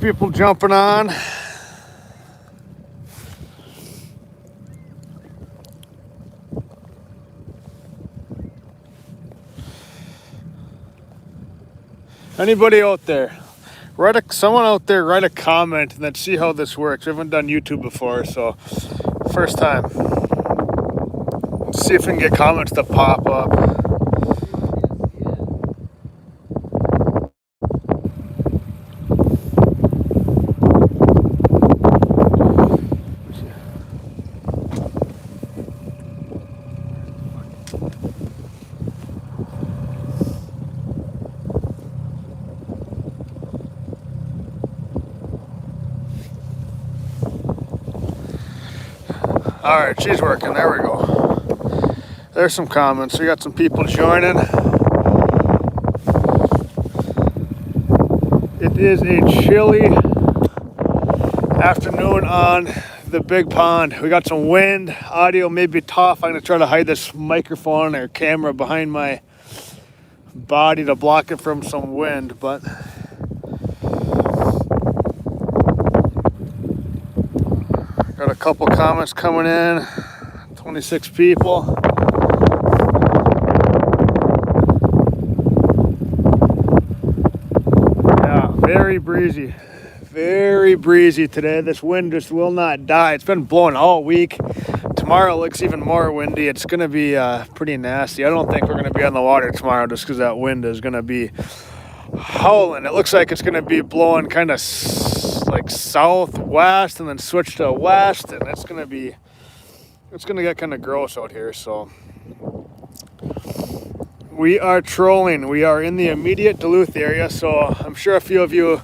people jumping on. Anybody out there? Someone out there write a comment and then see how this works. I haven't done YouTube before, so first time. Let's see if we can get comments to pop up. All right, she's working. There we go. There's some comments. We got some people joining. It is a chilly afternoon on the big pond. We got some wind. Audio may be tough. I'm going to try to hide this microphone or camera behind my body to block it from some wind, but got a couple comments coming in. 26 people. Yeah, very breezy. Very breezy today. This wind just will not die. It's been blowing all week. Tomorrow looks even more windy. It's going to be pretty nasty. I don't think we're going to be on the water tomorrow just because that wind is going to be howling. It looks like it's going to be blowing kind of like southwest and then switch to west, and it's going to get kind of gross out here. So we are trolling. We are in the immediate Duluth area, so I'm sure a few of you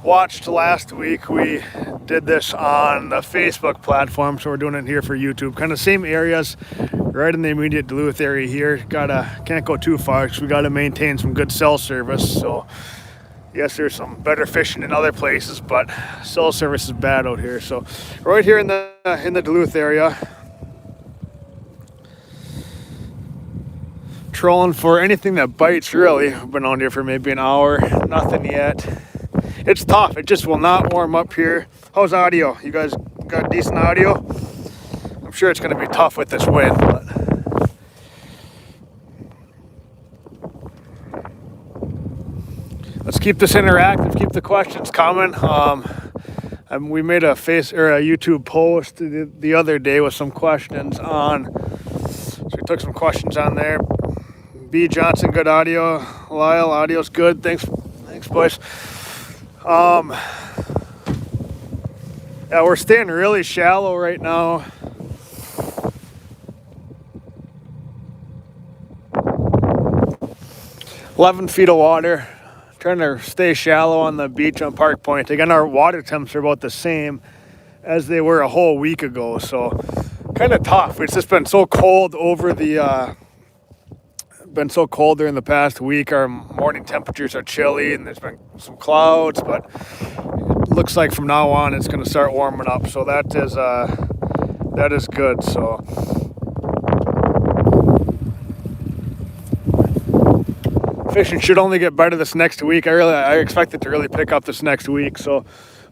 watched last week. We did this on the Facebook platform, so we're doing it here for YouTube. Kind of same areas, right in the immediate Duluth area here. Can't go too far because we gotta maintain some good cell service. So yes, there's some better fishing in other places, but cell service is bad out here. So right here in the Duluth area, trolling for anything that bites. Really, we've been on here for maybe an hour. Nothing yet. It's tough. It just will not warm up here. How's audio? You guys got decent audio? I'm sure it's going to be tough with this wind, but let's keep this interactive. Keep the questions coming. We made a YouTube post the other day with some questions on. So we took some questions on there. B. Johnson, good audio. Lyle, audio's good. Thanks, boys. Yeah, we're staying really shallow right now. $11 feet of water. Trying to stay shallow on the beach on Park Point. Again, our water temps are about the same as they were a whole week ago, so kind of tough. It's just been so cold during the past week. Our morning temperatures are chilly and there's been some clouds, but it looks like from now on it's going to start warming up, so that is good. So fishing should only get better this next week. I expect it to really pick up this next week. So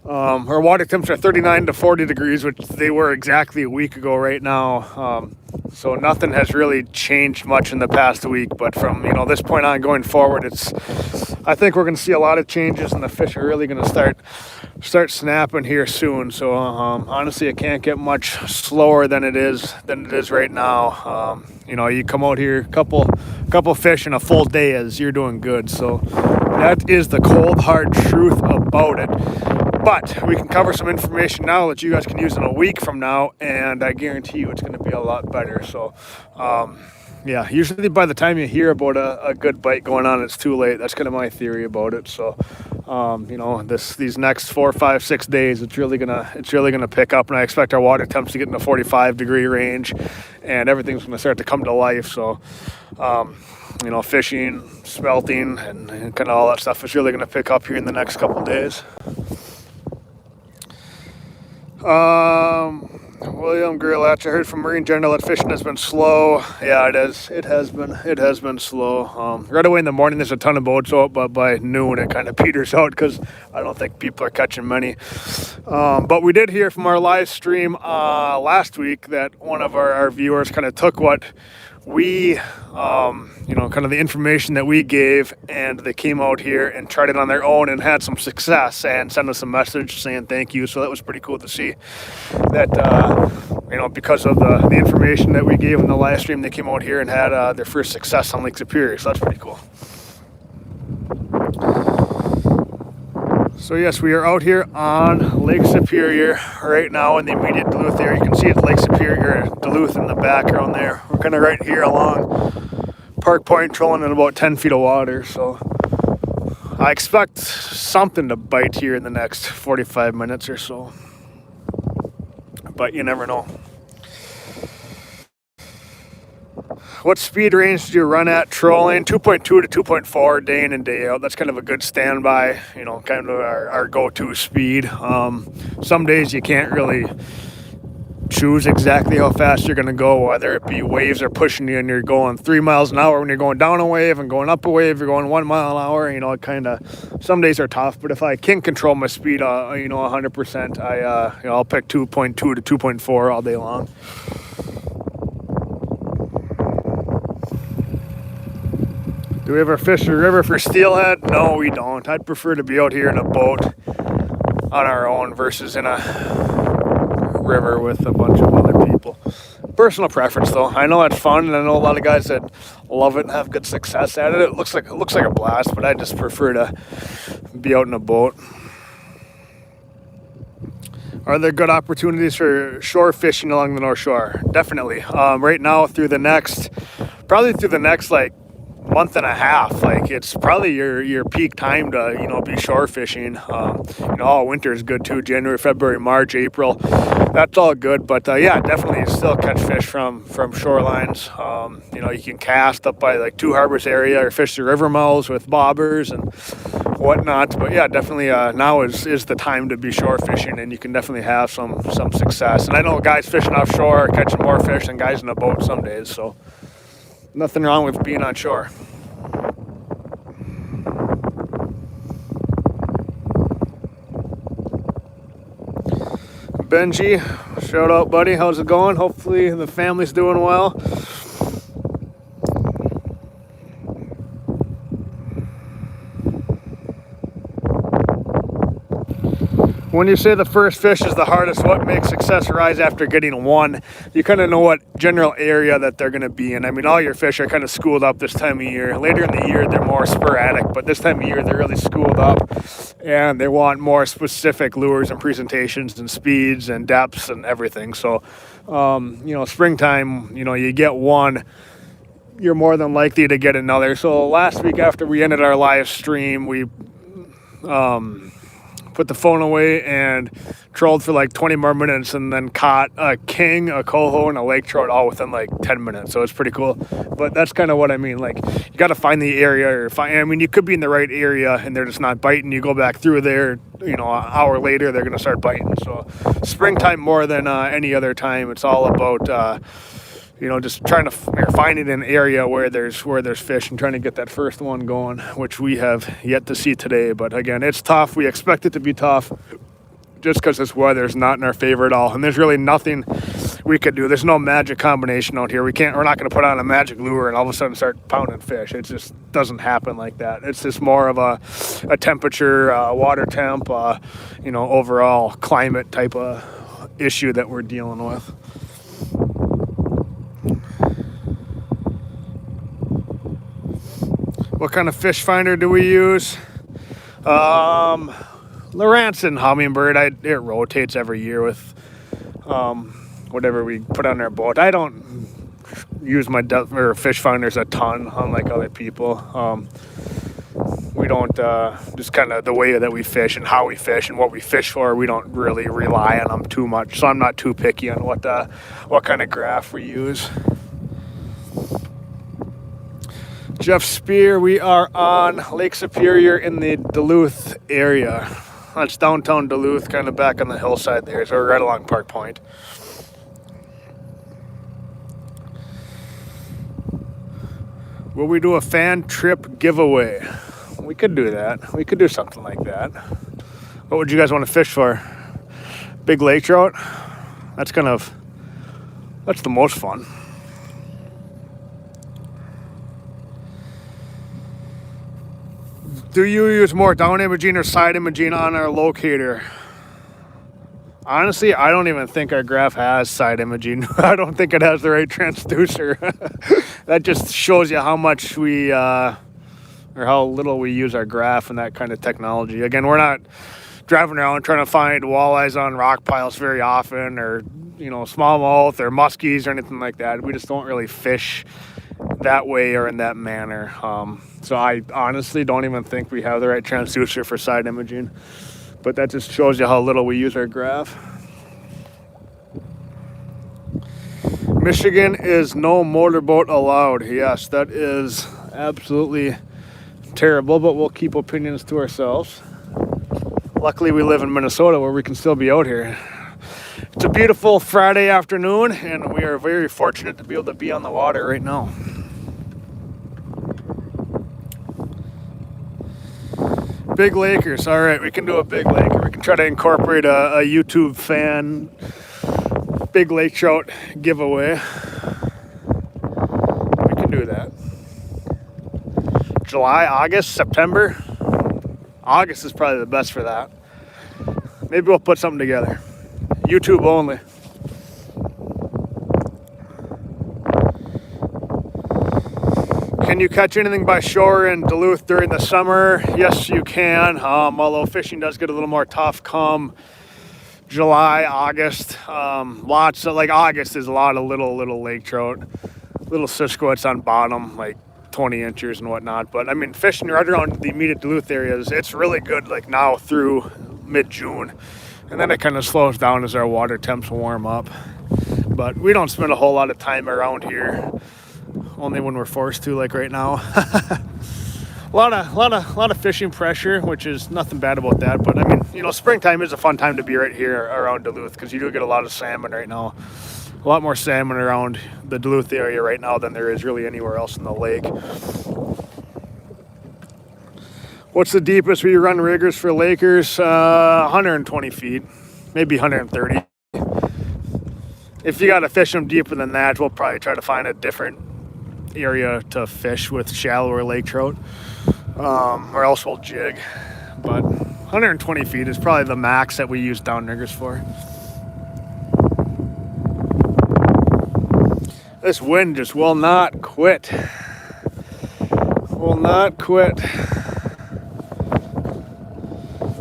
our water temps are 39 to 40 degrees, which they were exactly a week ago right now. So nothing has really changed much in the past week, but from this point on going forward, I think we're going to see a lot of changes, and the fish are really going to start snapping here soon. So honestly, it can't get much slower than it is right now. You come out here, couple fish in a full day as you're doing good. So that is the cold hard truth about it. But we can cover some information now that you guys can use in a week from now, and I guarantee you it's going to be a lot better. So, yeah, usually by the time you hear about a good bite going on, it's too late. That's kind of my theory about it. So, these next 4, 5, 6 days, it's really gonna pick up, and I expect our water temps to get in the 45-degree range, and everything's going to start to come to life. So, fishing, smelting, and kind of all that stuff is really going to pick up here in the next couple days. William Grillatch, I heard from Marine General that fishing has been slow. Yeah, it is. It has been. It has been slow. Right away in the morning, there's a ton of boats out, but by noon, it kind of peters out because I don't think people are catching many. But we did hear from our live stream last week that one of our viewers kind of took what we, kind of the information that we gave, and they came out here and tried it on their own and had some success and sent us a message saying thank you. So that was pretty cool to see that, because of the information that we gave in the live stream, they came out here and had their first success on Lake Superior. So that's pretty cool. So yes, we are out here on Lake Superior right now in the immediate Duluth area. You can see it, Lake Superior, Duluth in the background there. We're kind of right here along Park Point, trolling in about 10 feet of water. So I expect something to bite here in the next 45 minutes or so. But you never know. What speed range do you run at trolling? 2.2 to 2.4 day in and day out. That's kind of a good standby, kind of our go-to speed. Some days you can't really choose exactly how fast you're going to go, whether it be waves are pushing you and you're going 3 miles an hour when you're going down a wave and going up a wave, you're going 1 mile an hour. It kind of, some days are tough, but if I can control my speed, 100%, I'll pick 2.2 to 2.4 all day long. Do we ever fish the river for steelhead? No, we don't. I'd prefer to be out here in a boat on our own versus in a river with a bunch of other people. Personal preference, though. I know it's fun, and I know a lot of guys that love it and have good success at it. It looks like a blast, but I just prefer to be out in a boat. Are there good opportunities for shore fishing along the North Shore? Definitely. Right now, probably through the next month and a half, it's probably your peak time to be shore fishing. All winter is good too. January, February, March, April, that's all good. But definitely still catch fish from shorelines. You can cast up by Two Harbors area or fish the river mouths with bobbers and whatnot. But definitely now is the time to be shore fishing, and you can definitely have some success. And I know guys fishing offshore are catching more fish than guys in a boat some days, so nothing wrong with being on shore. Benji, shout out, buddy. How's it going? Hopefully the family's doing well. When you say the first fish is the hardest, what makes success arise after getting one? You kind of know what general area that they're going to be in. I mean, all your fish are kind of schooled up this time of year. Later in the year, they're more sporadic, but this time of year, they're really schooled up, and they want more specific lures and presentations and speeds and depths and everything. So, springtime, you get one, you're more than likely to get another. So last week after we ended our live stream, we put the phone away and trolled for 20 more minutes, and then caught a king, a coho, and a lake trout all within 10 minutes. So it's pretty cool. But that's kind of what I mean. You got to find the area, you could be in the right area and they're just not biting. You go back through there, an hour later, they're going to start biting. So springtime more than any other time, it's all about just trying to finding an area where there's fish and trying to get that first one going, which we have yet to see today. But again, it's tough. We expect it to be tough just because this weather's not in our favor at all. And there's really nothing we could do. There's no magic combination out here. We're not going to put on a magic lure and all of a sudden start pounding fish. It just doesn't happen like that. It's just more of a temperature, water temp, overall climate type of issue that we're dealing with. What kind of fish finder do we use? Lowrance Humminbird. It rotates every year with whatever we put on our boat. I don't use my fish finders a ton, unlike other people. We don't just kind of the way that we fish and how we fish and what we fish for. We don't really rely on them too much, so I'm not too picky on what kind of graph we use. Jeff Spear, we are on Lake Superior in the Duluth area. That's downtown Duluth, kind of back on the hillside there, so we're right along Park Point. Will we do a fan trip giveaway? We could do that. We could do something like that. What would you guys want to fish for? Big lake trout? That's the most fun. Do you use more down imaging or side imaging on our locator? Honestly, I don't even think our graph has side imaging. I don't think it has the right transducer. That just shows you how much or how little we use our graph and that kind of technology. Again, we're not driving around trying to find walleyes on rock piles very often, or smallmouth or muskies or anything like that. We just don't really fish that way or in that manner. So I honestly don't even think we have the right transducer for side imaging. But that just shows you how little we use our graph. Michigan is no motorboat allowed. Yes, that is absolutely terrible, but we'll keep opinions to ourselves. Luckily, we live in Minnesota where we can still be out here. It's a beautiful Friday afternoon, and we are very fortunate to be able to be on the water right now. Big Lakers. All right, we can do a big Laker. We can try to incorporate a YouTube fan big lake trout giveaway. We can do that. July, August, September. August is probably the best for that. Maybe we'll put something together. YouTube only. Can you catch anything by shore in Duluth during the summer? Yes, you can. Although fishing does get a little more tough come July, August. August is a lot of little lake trout, little Siskowitz on bottom, like 20 inches and whatnot. But I mean, fishing right around the immediate Duluth areas, it's really good like now through mid-June. And then it kind of slows down as our water temps warm up. But we don't spend a whole lot of time around here. Only when we're forced to, like right now. a lot of fishing pressure, which is nothing bad about that. But I mean, springtime is a fun time to be right here around Duluth because you do get a lot of salmon right now. A lot more salmon around the Duluth area right now than there is really anywhere else in the lake. What's the deepest we run riggers for Lakers? 120 feet, maybe 130. If you got to fish them deeper than that, we'll probably try to find a different area to fish with shallower lake trout, or else we'll jig. But 120 feet is probably the max that we use downriggers for. This wind just will not quit. Will not quit.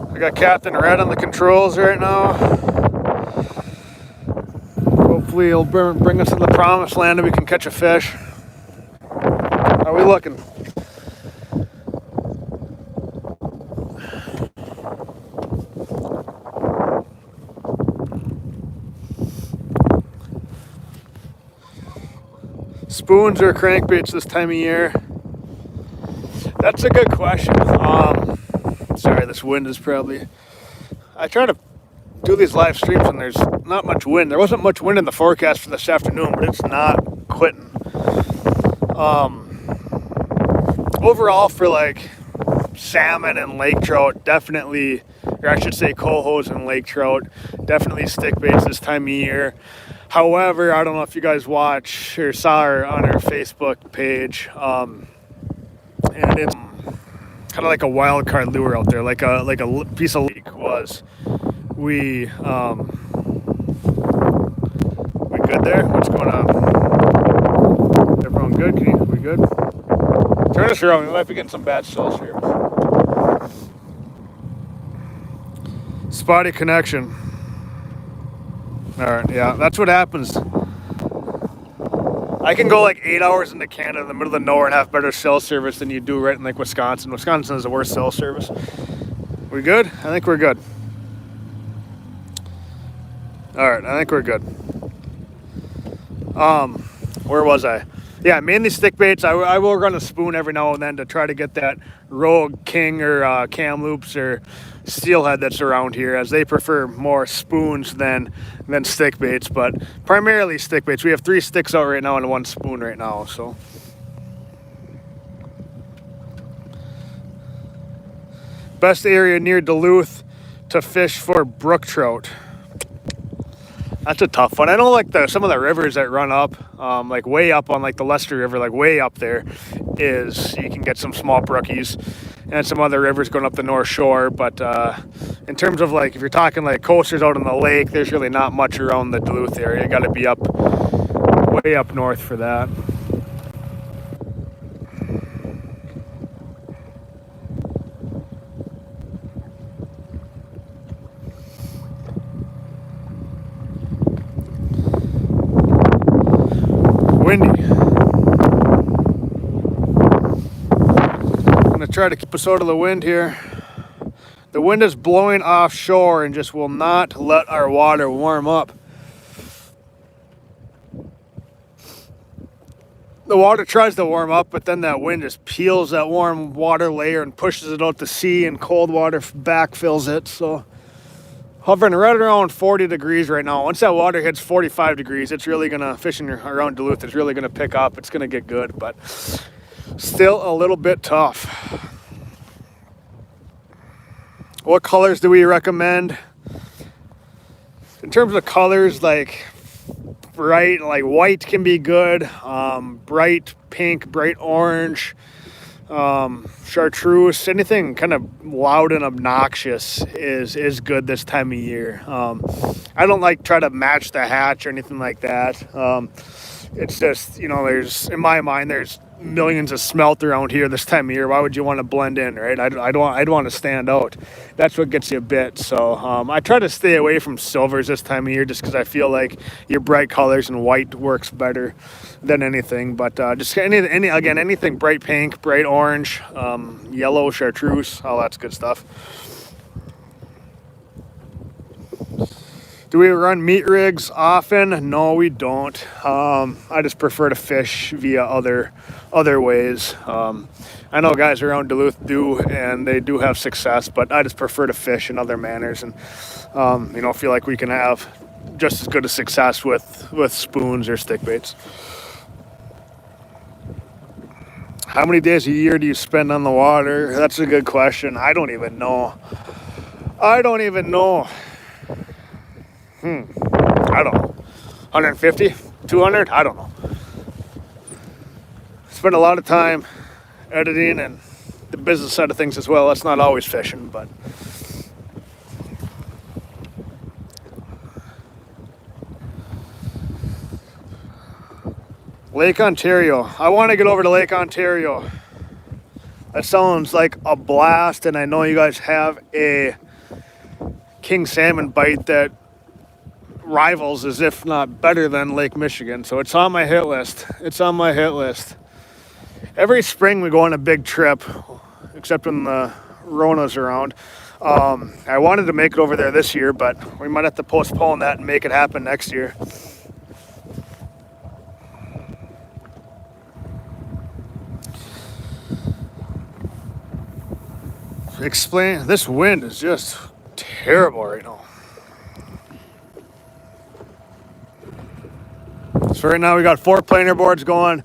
I got Captain Red on the controls right now. Hopefully he'll bring us to the promised land and we can catch a fish. How are we looking? Spoons or crankbaits this time of year? That's a good question. Sorry, this wind is probably... I try to do these live streams when there's not much wind. There wasn't much wind in the forecast for this afternoon, but it's not quitting. Overall, for like salmon and lake trout, definitely, or I should say cohos and lake trout, definitely stick baits this time of year. However, I don't know if you guys watch or saw her on our Facebook page, and it's kind of like a wild card lure out there, like a piece of leek was. We good there? What's going on? Everyone good? We good? Turn us around. We might be getting some bad cells here. Spotty connection. All right, yeah, that's what happens. I can go like 8 hours into Canada in the middle of nowhere and have better cell service than you do right in like Wisconsin. Wisconsin is the worst cell service. We good? I think we're good. All right, I think we're good. Where was I? Yeah, mainly stick baits. I will run a spoon every now and then to try to get that rogue king or kamloops or steelhead that's around here, as they prefer more spoons than stick baits, but primarily stick baits. We have 3 sticks out right now and 1 spoon right now, so Best area near Duluth to fish for brook trout. That's a tough one. I know like some of the rivers that run up, like way up on like the Lester River, like way up there, is you can get some small brookies, and some other rivers going up the North Shore. But in terms of like if you're talking like coasters out on the lake, there's really not much around the Duluth area. You got to be up way up north for that. Windy. I'm gonna try to keep us out of the wind here. The wind is blowing offshore and just will not let our water warm up. The water tries to warm up, but then that wind just peels that warm water layer and pushes it out to sea, and cold water backfills it. So hovering right around 40 degrees right now. Once that water hits 45 degrees, it's really gonna, fishing around Duluth, it's really gonna pick up. It's gonna get good, but still a little bit tough. What colors do we recommend? In terms of colors, like bright, like white can be good. Bright pink, bright orange, chartreuse, anything kind of loud and obnoxious is good this time of year. I don't like try to match the hatch or anything like that. It's just, you know, there's, in my mind, there's millions of smelt around here this time of year. Why would you want to blend in, right? I'd want to stand out. That's what gets you bit. So I try to stay away from silvers this time of year just because I feel like your bright colors and white works better than anything. But just anything bright pink, bright orange, yellow, chartreuse, all that's good stuff. Do we run meat rigs often? No, we don't. I just prefer to fish via other ways. I know guys around Duluth do, and they do have success, but I just prefer to fish in other manners, and feel like we can have just as good a success with spoons or stick baits. How many days a year do you spend on the water? That's a good question. I don't even know. I don't know. 150, 200, I don't know. Spend a lot of time editing and the business side of things as well. That's not always fishing, but Lake Ontario. I want to get over to Lake Ontario. That sounds like a blast, and I know you guys have a king salmon bite that rivals, as if not better than Lake Michigan. So it's on my hit list. Every spring we go on a big trip, except when the Rona's around. I wanted to make it over there this year, but we might have to postpone that and make it happen next year. Explain, this wind is just terrible right now. So right now we got 4 planer boards going.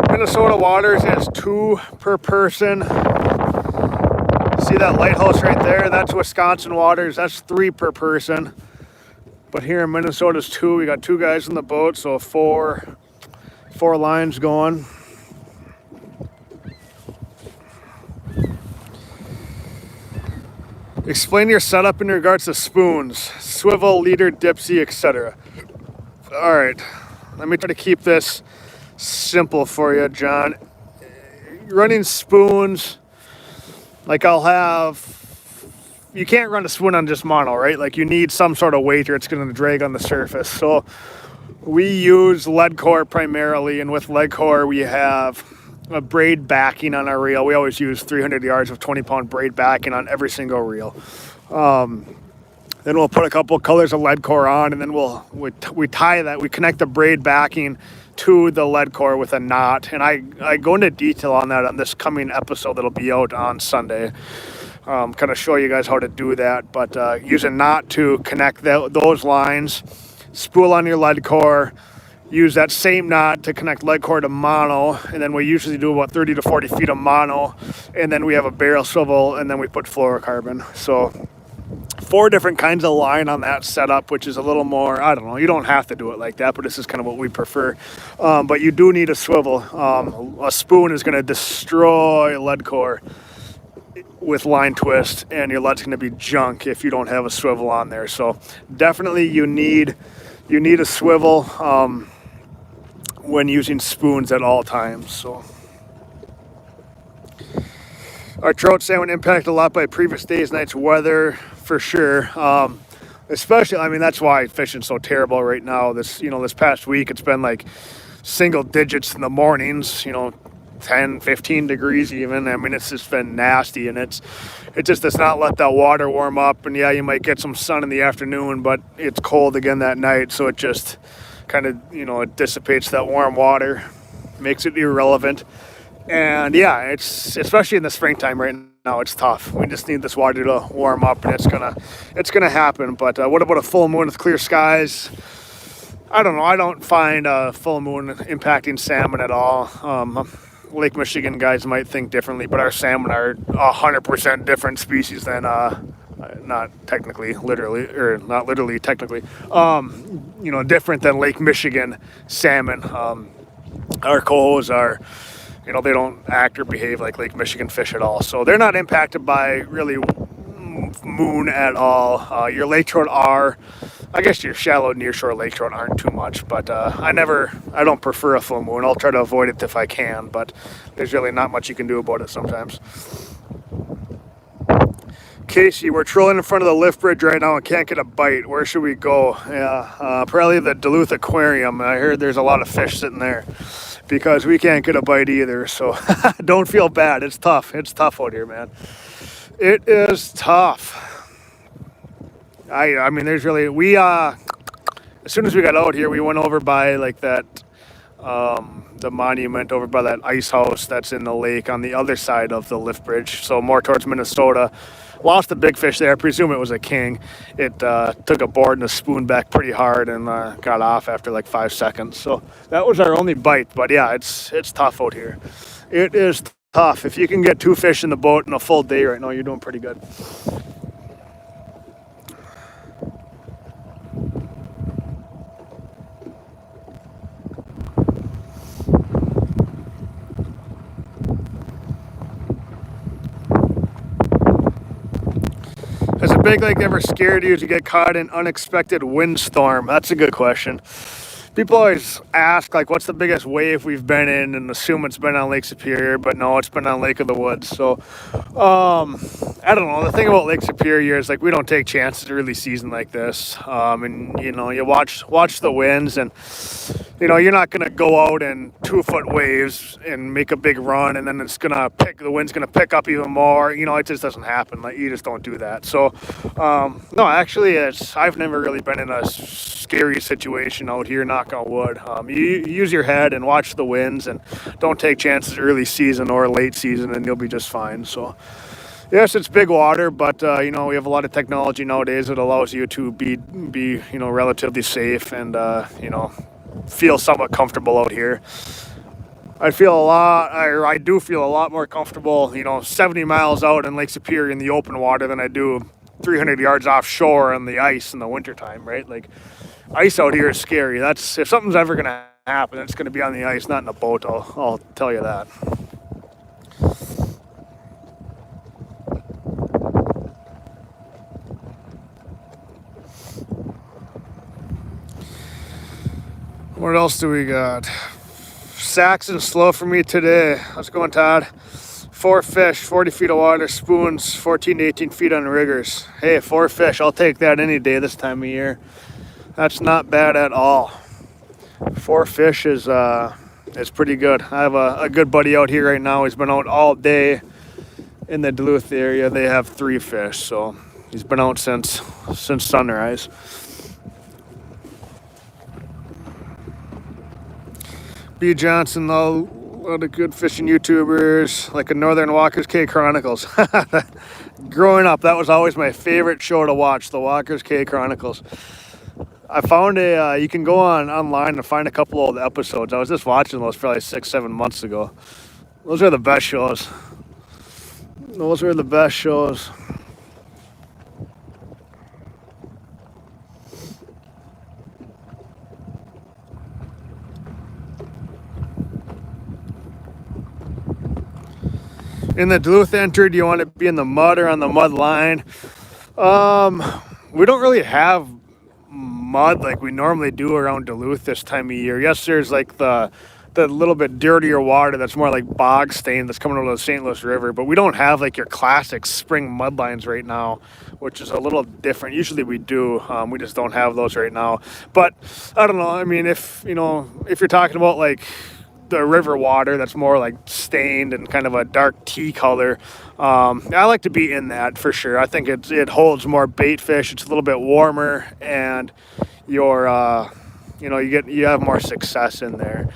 Minnesota waters is 2 per person. See that lighthouse right there? That's Wisconsin waters. That's 3 per person. But here in Minnesota's 2. We got 2 guys in the boat, so 4 lines going. Explain your setup in regards to spoons, swivel, leader, dipsy, etc. All right, let me try to keep this simple for you, John. Running spoons, like you can't run a spoon on just mono, right? Like you need some sort of weight or it's going to drag on the surface. So we use lead core primarily, and with lead core we have a braid backing on our reel. We always use 300 yards of 20-pound braid backing on every single reel. Then we'll put a couple colors of lead core on, and then we tie that. We connect the braid backing to the lead core with a knot, and I go into detail on that on this coming episode that'll be out on Sunday. Kind of show you guys how to do that, but use a knot to connect those lines, spool on your lead core, use that same knot to connect lead core to mono, and then we usually do about 30 to 40 feet of mono, and then we have a barrel swivel, and then we put fluorocarbon. So 4 different kinds of line on that setup, which is a little more, I don't know, you don't have to do it like that, but this is kind of what we prefer. But you do need a swivel. A spoon is going to destroy lead core with line twist, and your lead's going to be junk if you don't have a swivel on there. So definitely you need a swivel when using spoons at all times. So our trout salmon impacted a lot by previous days, nights, weather, for sure. Especially, I mean, that's why fishing's so terrible right now. This past week, it's been like single digits in the mornings, 10, 15 degrees even. I mean, it's just been nasty, and it just does not let that water warm up. And yeah, you might get some sun in the afternoon, but it's cold again that night. So it just kind of, it dissipates that warm water, makes it irrelevant. And yeah, it's especially in the springtime right now, it's tough. We just need this water to warm up, and it's gonna happen. But what about a full moon with clear skies? I don't know. I don't find a full moon impacting salmon at all. Lake Michigan guys might think differently, but our salmon are 100% different species than not technically, literally, or not literally, technically, different than Lake Michigan salmon. Our cohos are, they don't act or behave like Lake Michigan fish at all. So they're not impacted by really moon at all. Your lake trout are, I guess your shallow nearshore lake trout aren't too much, but I don't prefer a full moon. I'll try to avoid it if I can, but there's really not much you can do about it sometimes. Casey, we're trolling in front of the lift bridge right now and can't get a bite. Where should we go? Yeah, probably the Duluth Aquarium. I heard there's a lot of fish sitting there because we can't get a bite either. So don't feel bad. It's tough. It's tough out here, man. It is tough. I mean, there's really, as soon as we got out here, we went over by like that, the monument over by that ice house that's in the lake on the other side of the lift bridge. So more towards Minnesota. Lost a big fish there. I presume it was a king. It took a board and a spoon back pretty hard and got off after like 5 seconds. So that was our only bite. But yeah, it's tough out here. It is tough. If you can get 2 fish in the boat in a full day right now, you're doing pretty good. Has a big lake ever scared you to get caught in unexpected windstorm? That's a good question. People always ask, like, what's the biggest wave we've been in, and assume it's been on Lake Superior, but no, it's been on Lake of the Woods. So, I don't know. The thing about Lake Superior is, like, we don't take chances early season like this. And, you watch the winds, and, you're not going to go out in 2-foot waves and make a big run, and then the wind's going to pick up even more. It just doesn't happen. Like, you just don't do that. So, no, actually, I've never really been in a scary situation out here, knock on wood. You use your head and watch the winds, and don't take chances early season or late season, and you'll be just fine. So yes, it's big water, but we have a lot of technology nowadays that allows you to be relatively safe and feel somewhat comfortable out here. I do feel a lot more comfortable 70 miles out in Lake Superior in the open water than I do 300 yards offshore on the ice in the wintertime, right? Like, ice out here is scary. That's, if something's ever going to happen, it's going to be on the ice, not in a boat. I'll tell you that. What else do we got? Saxon slow for me today. How's it going, Todd? 4 fish, 40 feet of water, spoons, 14 to 18 feet on riggers. Hey, 4 fish. I'll take that any day this time of year. That's not bad at all. 4 fish is pretty good. I have a good buddy out here right now. He's been out all day in the Duluth area. They have 3 fish, so he's been out since sunrise. B. Johnson, a lot of good fishing YouTubers, like a Northern Walker's Cay Chronicles. Growing up, that was always my favorite show to watch, the Walker's Cay Chronicles. I found you can go online and find a couple old episodes. I was just watching those probably 6, 7 months ago. Those are the best shows. Those are the best shows. In the Duluth entry, do you want to be in the mud or on the mud line? We don't really have mud like we normally do around Duluth this time of year. Yes, there's like the little bit dirtier water that's more like bog stain that's coming out of the St. Louis River, but we don't have like your classic spring mud lines right now, which is a little different. Usually we do. We just don't have those right now. But I don't know. I mean, if you're talking about like the river water that's more like stained and kind of a dark tea color, I like to be in that for sure. I think it holds more bait fish. It's a little bit warmer, and you have more success in there.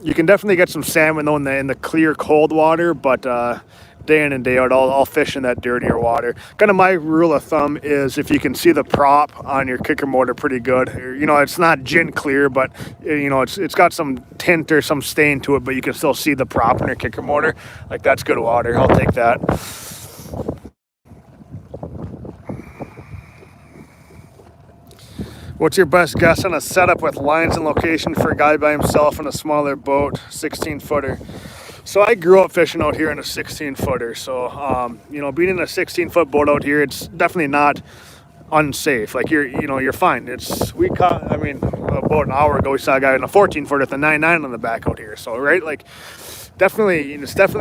You can definitely get some salmon though in the clear cold water, but day in and day out, I'll fish in that dirtier water. Kind of my rule of thumb is if you can see the prop on your kicker motor pretty good, it's not gin clear, but it's got some tint or some stain to it, but you can still see the prop in your kicker motor. Like, that's good water. I'll take that. What's your best guess on a setup with lines and location for a guy by himself in a smaller boat, 16-footer? So I grew up fishing out here in a 16-footer. So, being in a 16-foot boat out here, it's definitely not unsafe. Like, you're fine. About an hour ago, we saw a guy in a 14-footer with a 9.9 on the back out here. So, right, like, it's definitely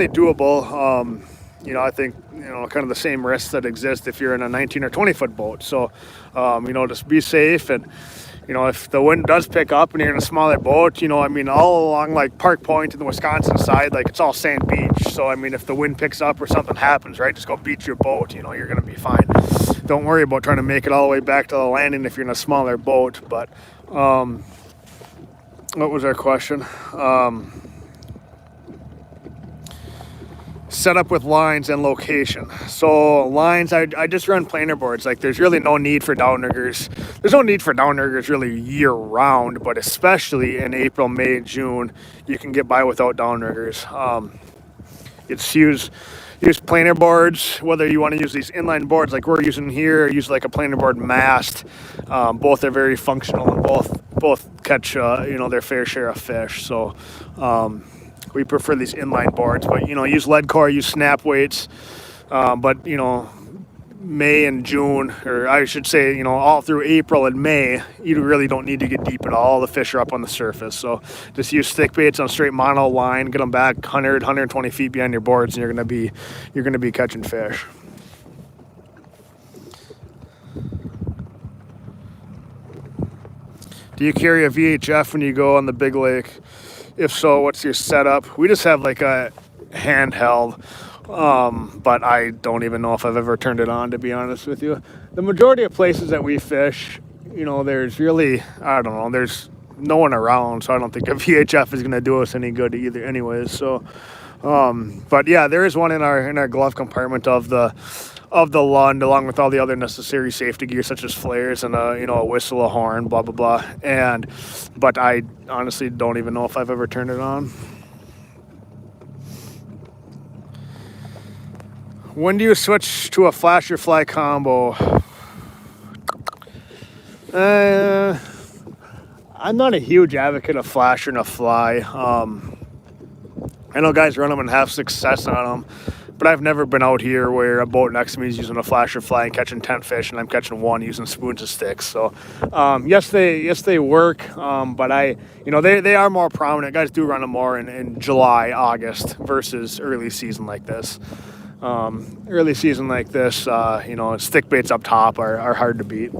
doable. I think, kind of the same risks that exist if you're in a 19 or 20-foot boat. So, just be safe. And, if the wind does pick up and you're in a smaller boat, all along like Park Point and the Wisconsin side, like, it's all sand beach. So, if the wind picks up or something happens, right, just go beach your boat. You're going to be fine. Don't worry about trying to make it all the way back to the landing if you're in a smaller boat. But what was our question? Setup with lines and location. So lines, I just run planer boards. Like, there's really no need for downriggers. There's no need for downriggers really year round, but especially in April, May, June, you can get by without downriggers. It's use planer boards, whether you want to use these inline boards like we're using here, or use like a planer board mast. Both are very functional and both catch their fair share of fish. So we prefer these inline boards, but use lead core, use snap weights. But May and June, or I should say, all through April and May, you really don't need to get deep at all. The fish are up on the surface. So just use stick baits on straight mono line, get them back 100, 120 feet behind your boards, and you're going to be catching fish. Do you carry a VHF when you go on the big lake? If so, what's your setup? We just have like a handheld, but I don't even know if I've ever turned it on, to be honest with you. The majority of places that we fish, there's really, I don't know, there's no one around, so I don't think a VHF is going to do us any good either anyways. So, but yeah, there is one in our glove compartment of the Lund, along with all the other necessary safety gear such as flares and a whistle, a horn, blah blah blah. But I honestly don't even know if I've ever turned it on. When do you switch to a flash or fly combo? I'm not a huge advocate of flash and a fly. I know guys run them and have success on them, but I've never been out here where a boat next to me is using a flash or fly and catching 10 fish, and I'm catching one using spoons and sticks. So, yes, they work, but they are more prominent. Guys do run them more in July, August versus early season like this. Early season like this, stick baits up top are hard to beat.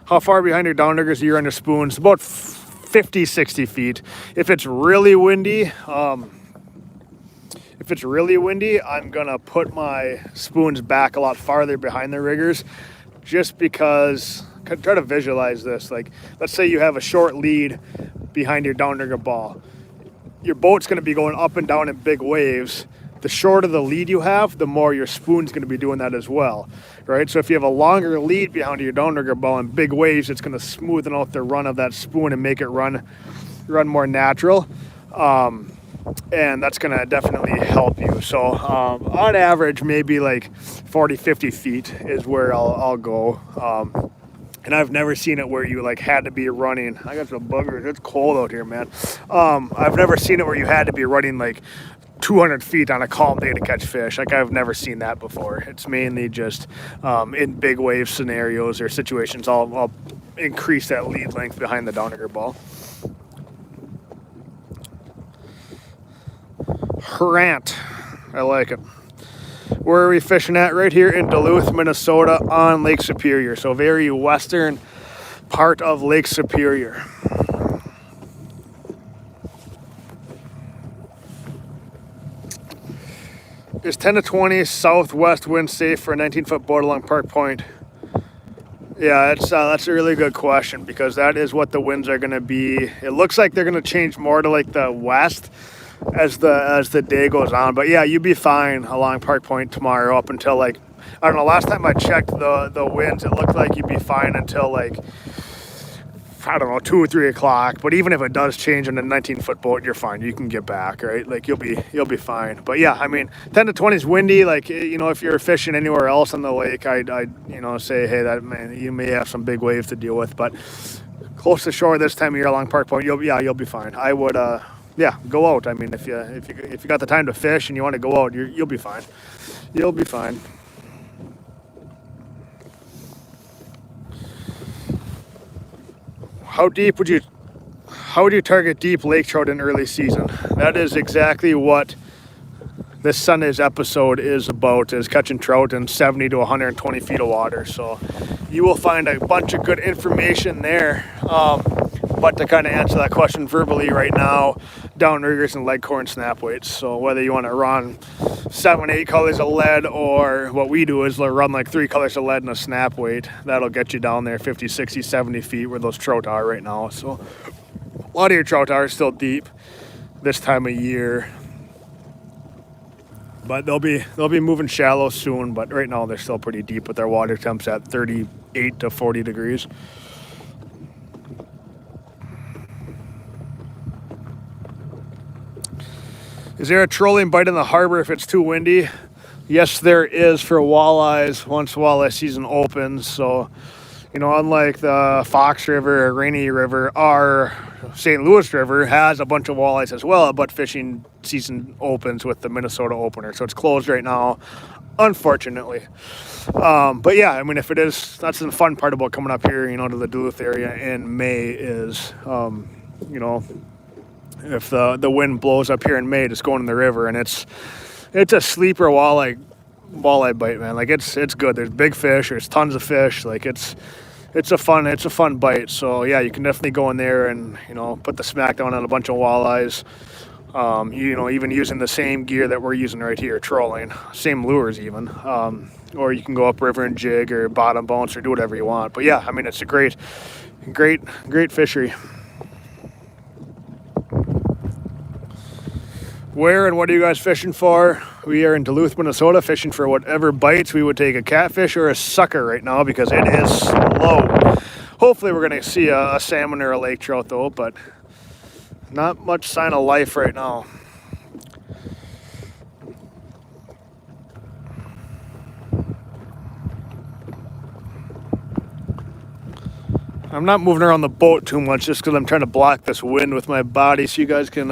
How far behind your downriggers are you on your spoons? About 50, 60 feet. If it's really windy, I'm gonna put my spoons back a lot farther behind the riggers, just because. Try to visualize this. Like, let's say you have a short lead behind your downrigger ball. Your boat's going to be going up and down in big waves. the shorter the lead you have, the more your spoon's going to be doing that as well, right? So if you have a longer lead behind your downrigger ball and big waves, it's going to smoothen out the run of that spoon and make it run more natural. And that's going to definitely help you. So on average, maybe like 40, 50 feet is where I'll go. And I've never seen it where you like had to be running. I got some buggers. It's cold out here, man. I've never seen it where you had to be running like 200 feet on a calm day to catch fish. Like I've never seen that before. It's mainly just in big wave scenarios or situations. I'll increase that lead length behind the downrigger ball. Trout. I like it. Where are we fishing at? Right here in Duluth, Minnesota on Lake Superior. So very western part of Lake Superior. Is 10 to 20 southwest wind safe for a 19-foot boat along Park Point? Yeah, that's a really good question because that is what the winds are going to be. It looks like they're going to change more to like the west as the day goes on. But yeah, you'd be fine along Park Point tomorrow up until like, I don't know, last time I checked the winds, it looked like you'd be fine until like, I don't know, 2 or 3 o'clock. But even if it does change on a 19-foot boat, you're fine. You can get back, right? Like you'll be fine. But yeah, I mean, 10 to 20 is windy. Like, you know, if you're fishing anywhere else on the lake, I'd you know, say, hey, that man, you may have some big waves to deal with. But close to shore this time of year along Park Point, you'll be fine. I would yeah, go out. I mean, if you got the time to fish and you want to go out, you'll be fine. You'll be fine. How would you target deep lake trout in early season? That is exactly what this Sunday's episode is about, is catching trout in 70 to 120 feet of water. So you will find a bunch of good information there. But to kind of answer that question verbally right now, downriggers and leghorn snap weights. So whether you want to run 7, 8 colors of lead, or what we do is run like 3 colors of lead and a snap weight, that'll get you down there 50, 60, 70 feet where those trout are right now. So a lot of your trout are still deep this time of year, but they'll be moving shallow soon. But right now they're still pretty deep with their water temps at 38 to 40 degrees. Is there a trolling bite in the harbor if it's too windy? Yes, there is for walleyes once walleye season opens. So, you know, unlike the Fox River or Rainy River, our St. Louis River has a bunch of walleyes as well, but fishing season opens with the Minnesota opener. So it's closed right now, unfortunately. But yeah, I mean, if it is, that's the fun part about coming up here, you know, to the Duluth area in May is, you know, if the wind blows up here in May, just going in the river, and it's a sleeper walleye bite, man. Like it's good. There's big fish. There's tons of fish. Like it's a fun bite. So yeah, you can definitely go in there and, you know, put the smack down on a bunch of walleyes. You know, even using the same gear that we're using right here, trolling, same lures even. Or you can go upriver and jig or bottom bounce or do whatever you want. But yeah, I mean, it's a great fishery. Where and what are you guys fishing for? We are in Duluth, Minnesota, fishing for whatever bites. We would take a catfish or a sucker right now because it is slow. Hopefully we're going to see a salmon or a lake trout though, but not much sign of life right now. I'm not moving around the boat too much just because I'm trying to block this wind with my body so you guys can...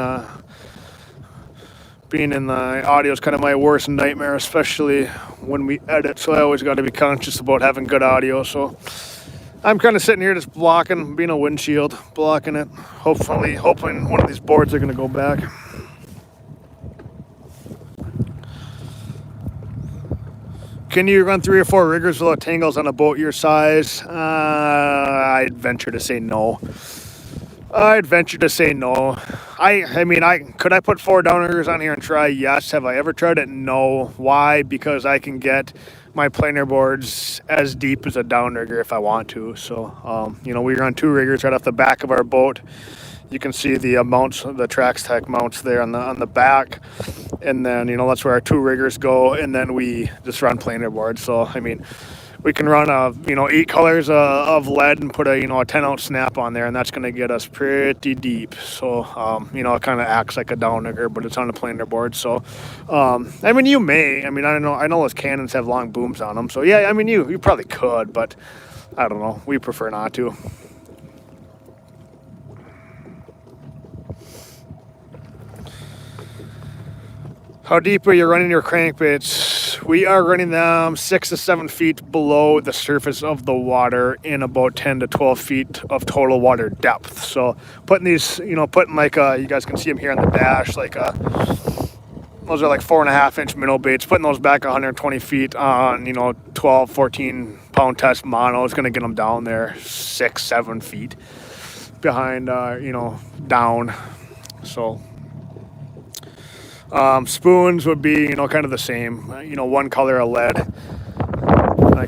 being in the audio is kind of my worst nightmare, especially when we edit. So I always got to be conscious about having good audio. So I'm kind of sitting here just blocking, being a windshield, blocking it. Hoping one of these boards are going to go back. Can you run 3 or 4 riggers without tangles on a boat your size? I'd venture to say no. I mean, could I put 4 downriggers on here and try? Yes. Have I ever tried it? No. Why? Because I can get my planer boards as deep as a downrigger if I want to. So, you know, we run 2 riggers right off the back of our boat. You can see the mounts, the Trax Tech mounts there on the back. And then, that's where our 2 riggers go, and then we just run planer boards. So, I mean, we can run 8 colors of lead and put a 10-ounce snap on there, and that's going to get us pretty deep. So it kind of acts like a downrigger, but it's on a planer board. So I mean, I know those cannons have long booms on them, so yeah, I mean, you probably could, but I don't know, we prefer not to. How deep are you running your crankbaits? We are running them 6 to 7 feet below the surface of the water in about 10 to 12 feet of total water depth. So putting these, putting like, you guys can see them here on the dash, those are like 4.5-inch minnow baits. Putting those back 120 feet on, 12, 14 pound test mono is going to get them down there 6, 7 feet behind, down. So spoons would be, kind of the same, 1 color of lead.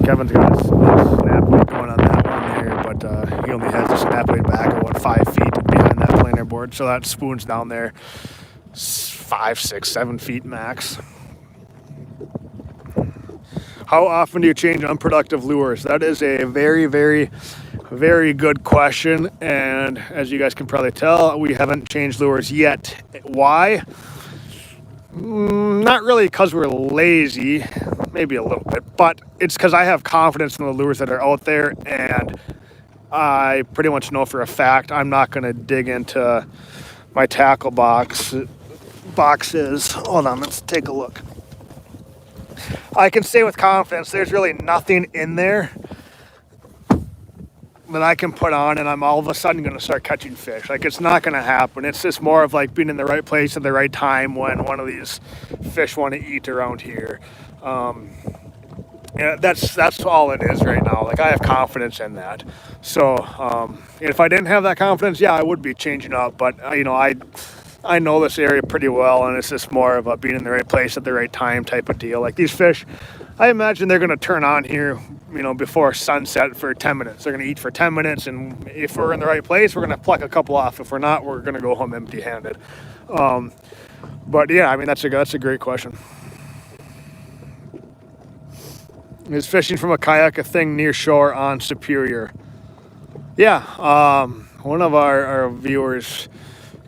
Kevin's got a snap weight going on that one there, but he only has the snap weight back about 5 feet behind that planer board. So that spoon's down there 5, 6, 7 feet max. How often do you change unproductive lures? That is a very, very, very good question. And as you guys can probably tell, we haven't changed lures yet. Why? Not really because we're lazy, maybe a little bit, but it's because I have confidence in the lures that are out there, and I pretty much know for a fact I'm not going to dig into my tackle boxes. Hold on, let's take a look. I can say with confidence there's really nothing in there that I can put on and I'm all of a sudden going to start catching fish. Like, it's not going to happen. It's just more of like being in the right place at the right time when one of these fish want to eat around here. Yeah, that's all it is right now. Like, I have confidence in that. So if I didn't have that confidence, yeah, I would be changing up. But I know this area pretty well, and it's just more of a being in the right place at the right time type of deal. Like, these fish, I imagine they're going to turn on here, before sunset for 10 minutes. They're going to eat for 10 minutes, and if we're in the right place, we're going to pluck a couple off. If we're not, we're going to go home empty-handed. But yeah, I mean, that's a great question. Is fishing from a kayak a thing near shore on Superior? Yeah, one of our viewers,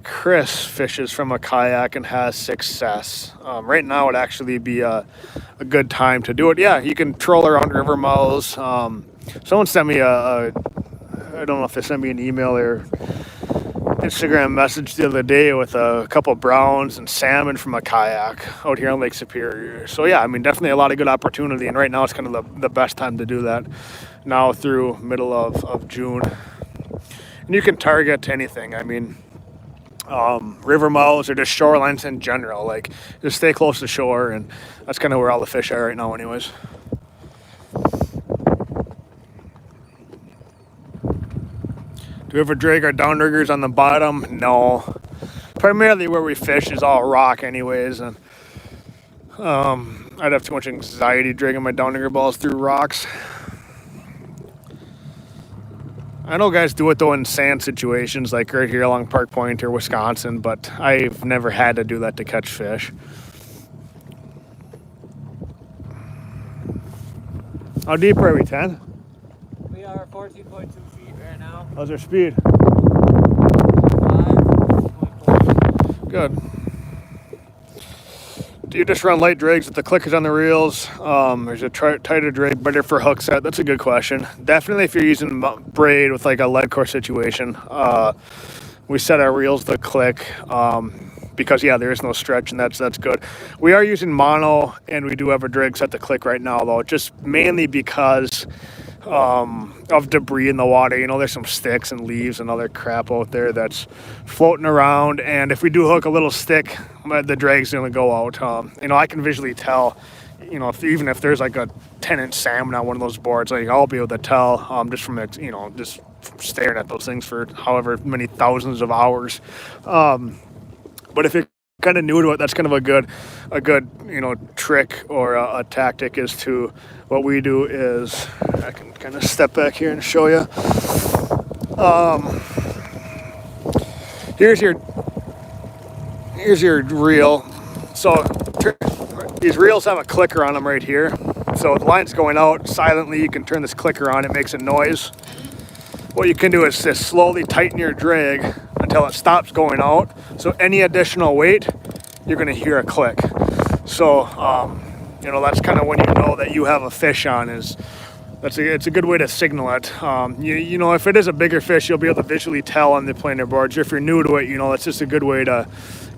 Chris, fishes from a kayak and has success. Right now would actually be a good time to do it. Yeah, you can troll around river mouths. Someone sent me I don't know if they sent me an email or Instagram message the other day with a couple browns and salmon from a kayak out here on Lake Superior. So yeah, I mean, definitely a lot of good opportunity, and right now it's kind of the best time to do that, now through middle of June. And you can target anything. I mean, river mouths or just shorelines in general. Like, just stay close to shore, and that's kind of where all the fish are right now anyways. Do we ever drag our downriggers on the bottom? No. Primarily where we fish is all rock anyways, and I'd have too much anxiety dragging my downrigger balls through rocks. I know guys do it though in sand situations, like right here along Park Point or Wisconsin, but I've never had to do that to catch fish. How deep are we, 10? We are 14.2 feet right now. How's our speed? 5.4. Good. Do you just run light drags with the clickers on the reels? There's a tighter drag better for hook set? That's a good question. Definitely if you're using braid with like a lead core situation, we set our reels to click because yeah, there is no stretch, and that's good. We are using mono, and we do have a drag set to click right now though, just mainly because of debris in the water. There's some sticks and leaves and other crap out there that's floating around, and if we do hook a little stick, the drag's gonna go out. I can visually tell, even if there's like a 10-inch salmon on one of those boards, like I'll be able to tell just from just staring at those things for however many thousands of hours. But if you're kind of new to it, that's kind of a good trick or a tactic is to, what we do is, I can kind of step back here and show you. Here's your reel. So these reels have a clicker on them right here. So the line's going out silently. You can turn this clicker on. It makes a noise. What you can do is just slowly tighten your drag until it stops going out. So any additional weight, you're going to hear a click. So, you know, that's kind of when you know that you have a fish on. It's a good way to signal it. You know, if it is a bigger fish, you'll be able to visually tell on the planer boards. If you're new to it, you know, that's just a good way to,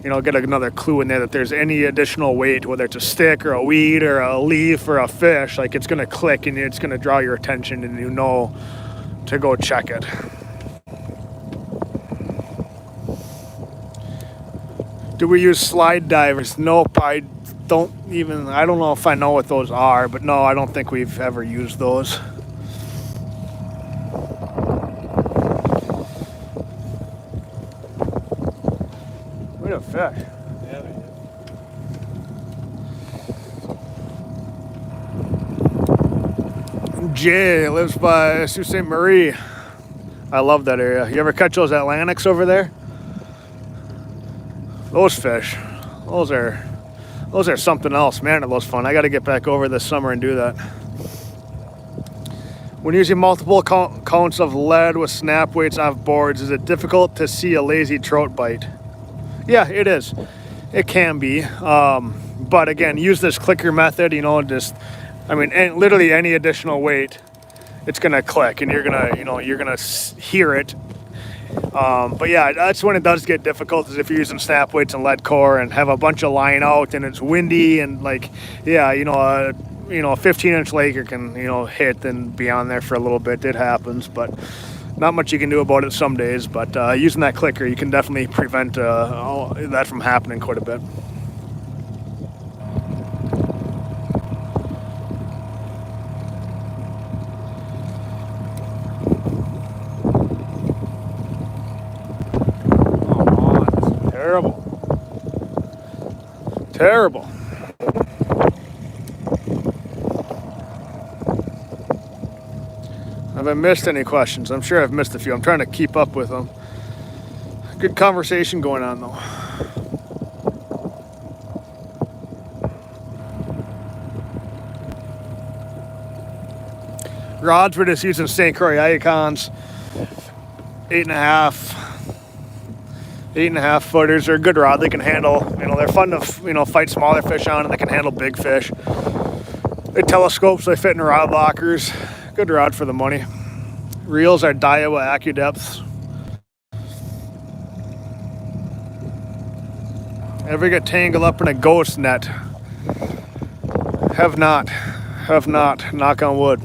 you know, get another clue in there that there's any additional weight, whether it's a stick or a weed or a leaf or a fish, like it's going to click and it's going to draw your attention and you know to go check it. Do we use slide divers? Nope, I don't know if I know what those are, but no, I don't think we've ever used those. What a fish. Yeah, we do. Jay lives by Sault Ste. Marie. I love that area. You ever catch those Atlantics over there? Those fish, those are something else. Man, it was fun. I got to get back over this summer and do that. When using multiple counts of lead with snap weights off boards, is it difficult to see a lazy trout bite? Yeah, it is. It can be. But again, use this clicker method, you know, and literally any additional weight, it's going to click and you're going to hear it. But yeah, that's when it does get difficult, is if you're using snap weights and lead core and have a bunch of line out and it's windy and like, yeah, a 15-inch laker can, hit and be on there for a little bit. It happens, but not much you can do about it some days. But using that clicker, you can definitely prevent that from happening quite a bit. Terrible. Have I missed any questions? I'm sure I've missed a few. I'm trying to keep up with them. Good conversation going on though. Rods, we're just using St. Croix Icons, 8.5 footers. They're a good rod. They can handle, they're fun to, fight smaller fish on, and they can handle big fish. They telescopes, they fit in rod lockers. Good rod for the money. Reels are Daiwa AccuDepths. Ever get tangled up in a ghost net? Have not. Knock on wood.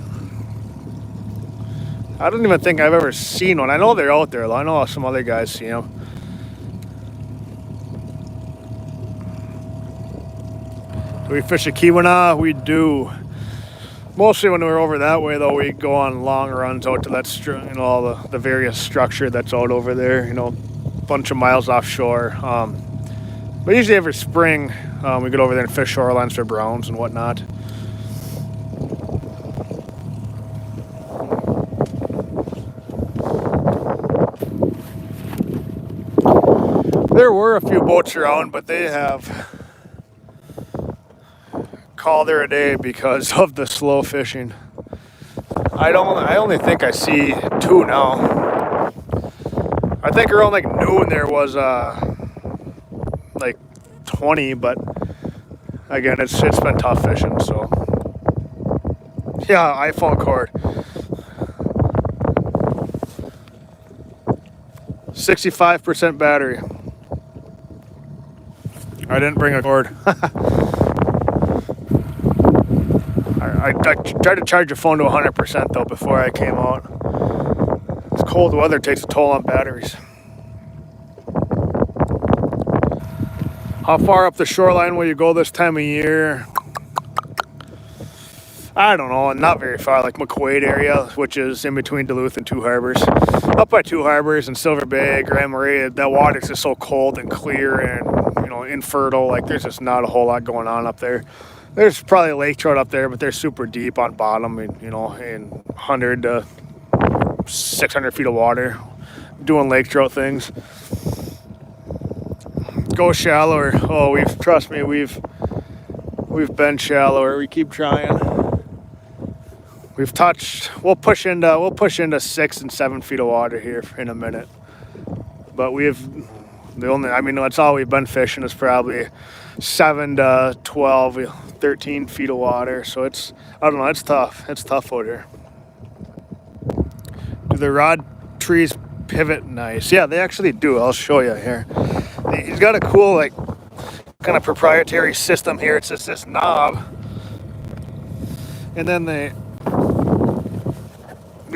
I don't even think I've ever seen one. I know they're out there. I know some other guys see them. Do we fish a Keweenaw? We do. Mostly when we're over that way, though, we go on long runs out to that, all the various structure that's out over there. A bunch of miles offshore. But usually every spring, we get over there and fish shorelines for browns and whatnot. There were a few boats around, but they have called there a day because of the slow fishing. I only think I see 2 now. I think around like noon there was like 20, but again, it's been tough fishing. So yeah, iPhone cord. 65% battery. I didn't bring a cord. I tried to charge your phone to 100% though before I came out. This cold weather takes a toll on batteries. How far up the shoreline will you go this time of year? I don't know, not very far, like McQuaid area, which is in between Duluth and Two Harbors. Up by Two Harbors and Silver Bay, Grand Marais, that water's just so cold and clear and, infertile. Like there's just not a whole lot going on up there. There's probably lake trout up there, but they're super deep on bottom and, in 100 to 600 feet of water doing lake trout things. go shallower. Oh, trust me, we've been shallower. We keep trying. We'll push into 6 and 7 feet of water here in a minute. But that's all we've been fishing is probably 7 to 12, 13 feet of water. So it's tough. It's tough out here. Do the rod trees pivot? Nice. Yeah, they actually do. I'll show you here. He's got a cool, like, kind of proprietary system here. It's just this knob. And then they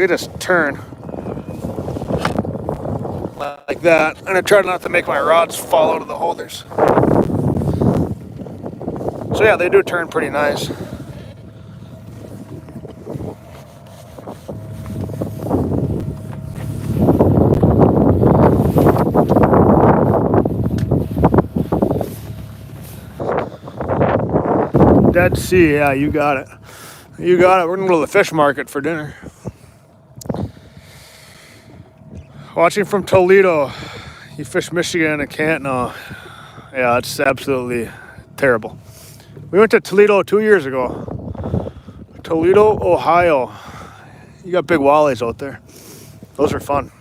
just turn like that, and I try not to make my rods fall out of the holders. So yeah, they do turn pretty nice. Dead Sea, yeah, you got it. You got it. We're gonna go to the fish market for dinner. Watching from Toledo. You fish Michigan and can't know. Yeah, it's absolutely terrible. We went to Toledo 2 years ago. Toledo, Ohio. You got big walleyes out there. Those are fun.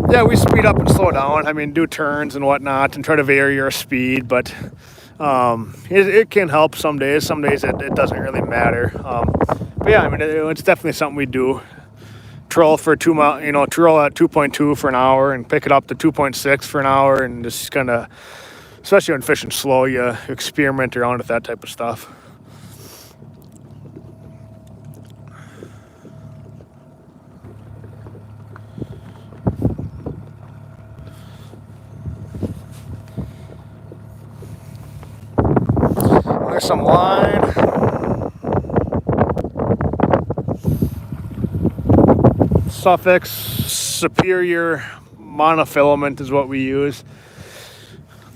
Yeah, we speed up and slow down. I mean, do turns and whatnot and try to vary your speed, but it can help some days. Some days it doesn't really matter. But yeah, I mean, it's definitely something we do. Troll for 2 mile, troll at 2.2 for an hour and pick it up to 2.6 for an hour, and just kind of, especially when fishing slow, you experiment around with that type of stuff. There's some line. Suffix Superior monofilament is what we use.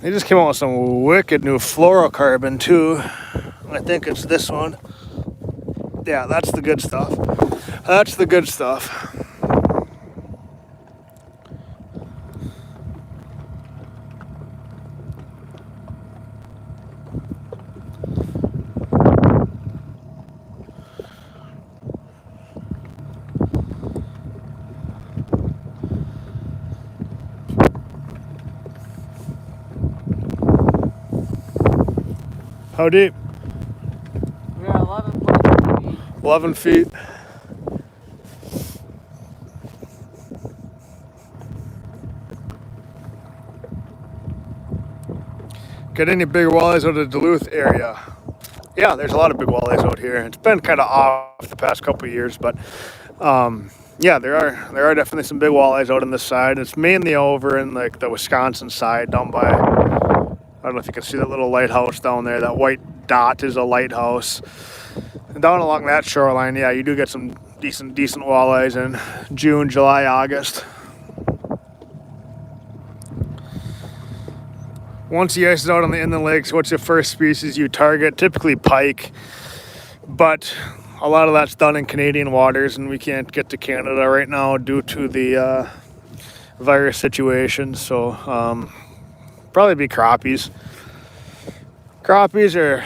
They just came out with some wicked new fluorocarbon too. I think it's this one. Yeah, that's the good stuff. That's the good stuff. How deep? We are 11.2 feet. 11 feet. Get any big walleyes out of the Duluth area? Yeah, there's a lot of big walleyes out here. It's been kind of off the past couple of years, but yeah, there are definitely some big walleyes out on this side. It's mainly over in like the Wisconsin side, down by, I don't know if you can see that little lighthouse down there. That white dot is a lighthouse. And down along that shoreline, yeah, you do get some decent walleyes in June, July, August. Once the ice is out on the inland lakes, what's the first species you target? Typically pike, but a lot of that's done in Canadian waters, and we can't get to Canada right now due to the virus situation. So probably be crappies. Crappies or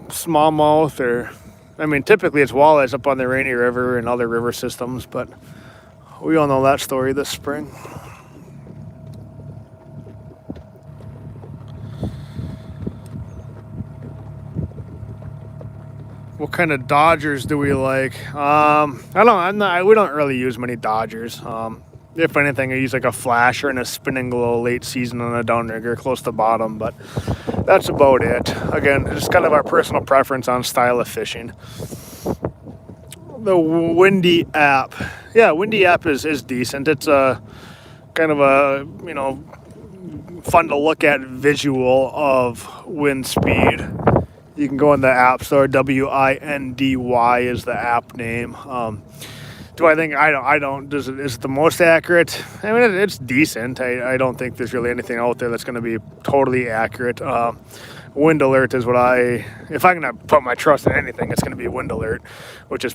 smallmouth, or I mean, typically it's walleyes up on the Rainy River and other river systems, but we all know that story this spring. What kind of Dodgers do we like? We don't really use many Dodgers. If anything, I use like a flasher and a spinning glow late season on a downrigger close to bottom, but that's about it. Again, it's kind of our personal preference on style of fishing. The Windy app. Yeah, Windy app is decent. It's a kind of a, fun to look at visual of wind speed. You can go in the app store. WINDY is the app name. Do I think I don't? Is it the most accurate? I mean, it's decent. I don't think there's really anything out there that's going to be totally accurate. Wind alert is what if I'm going to put my trust in anything, it's going to be wind alert, which is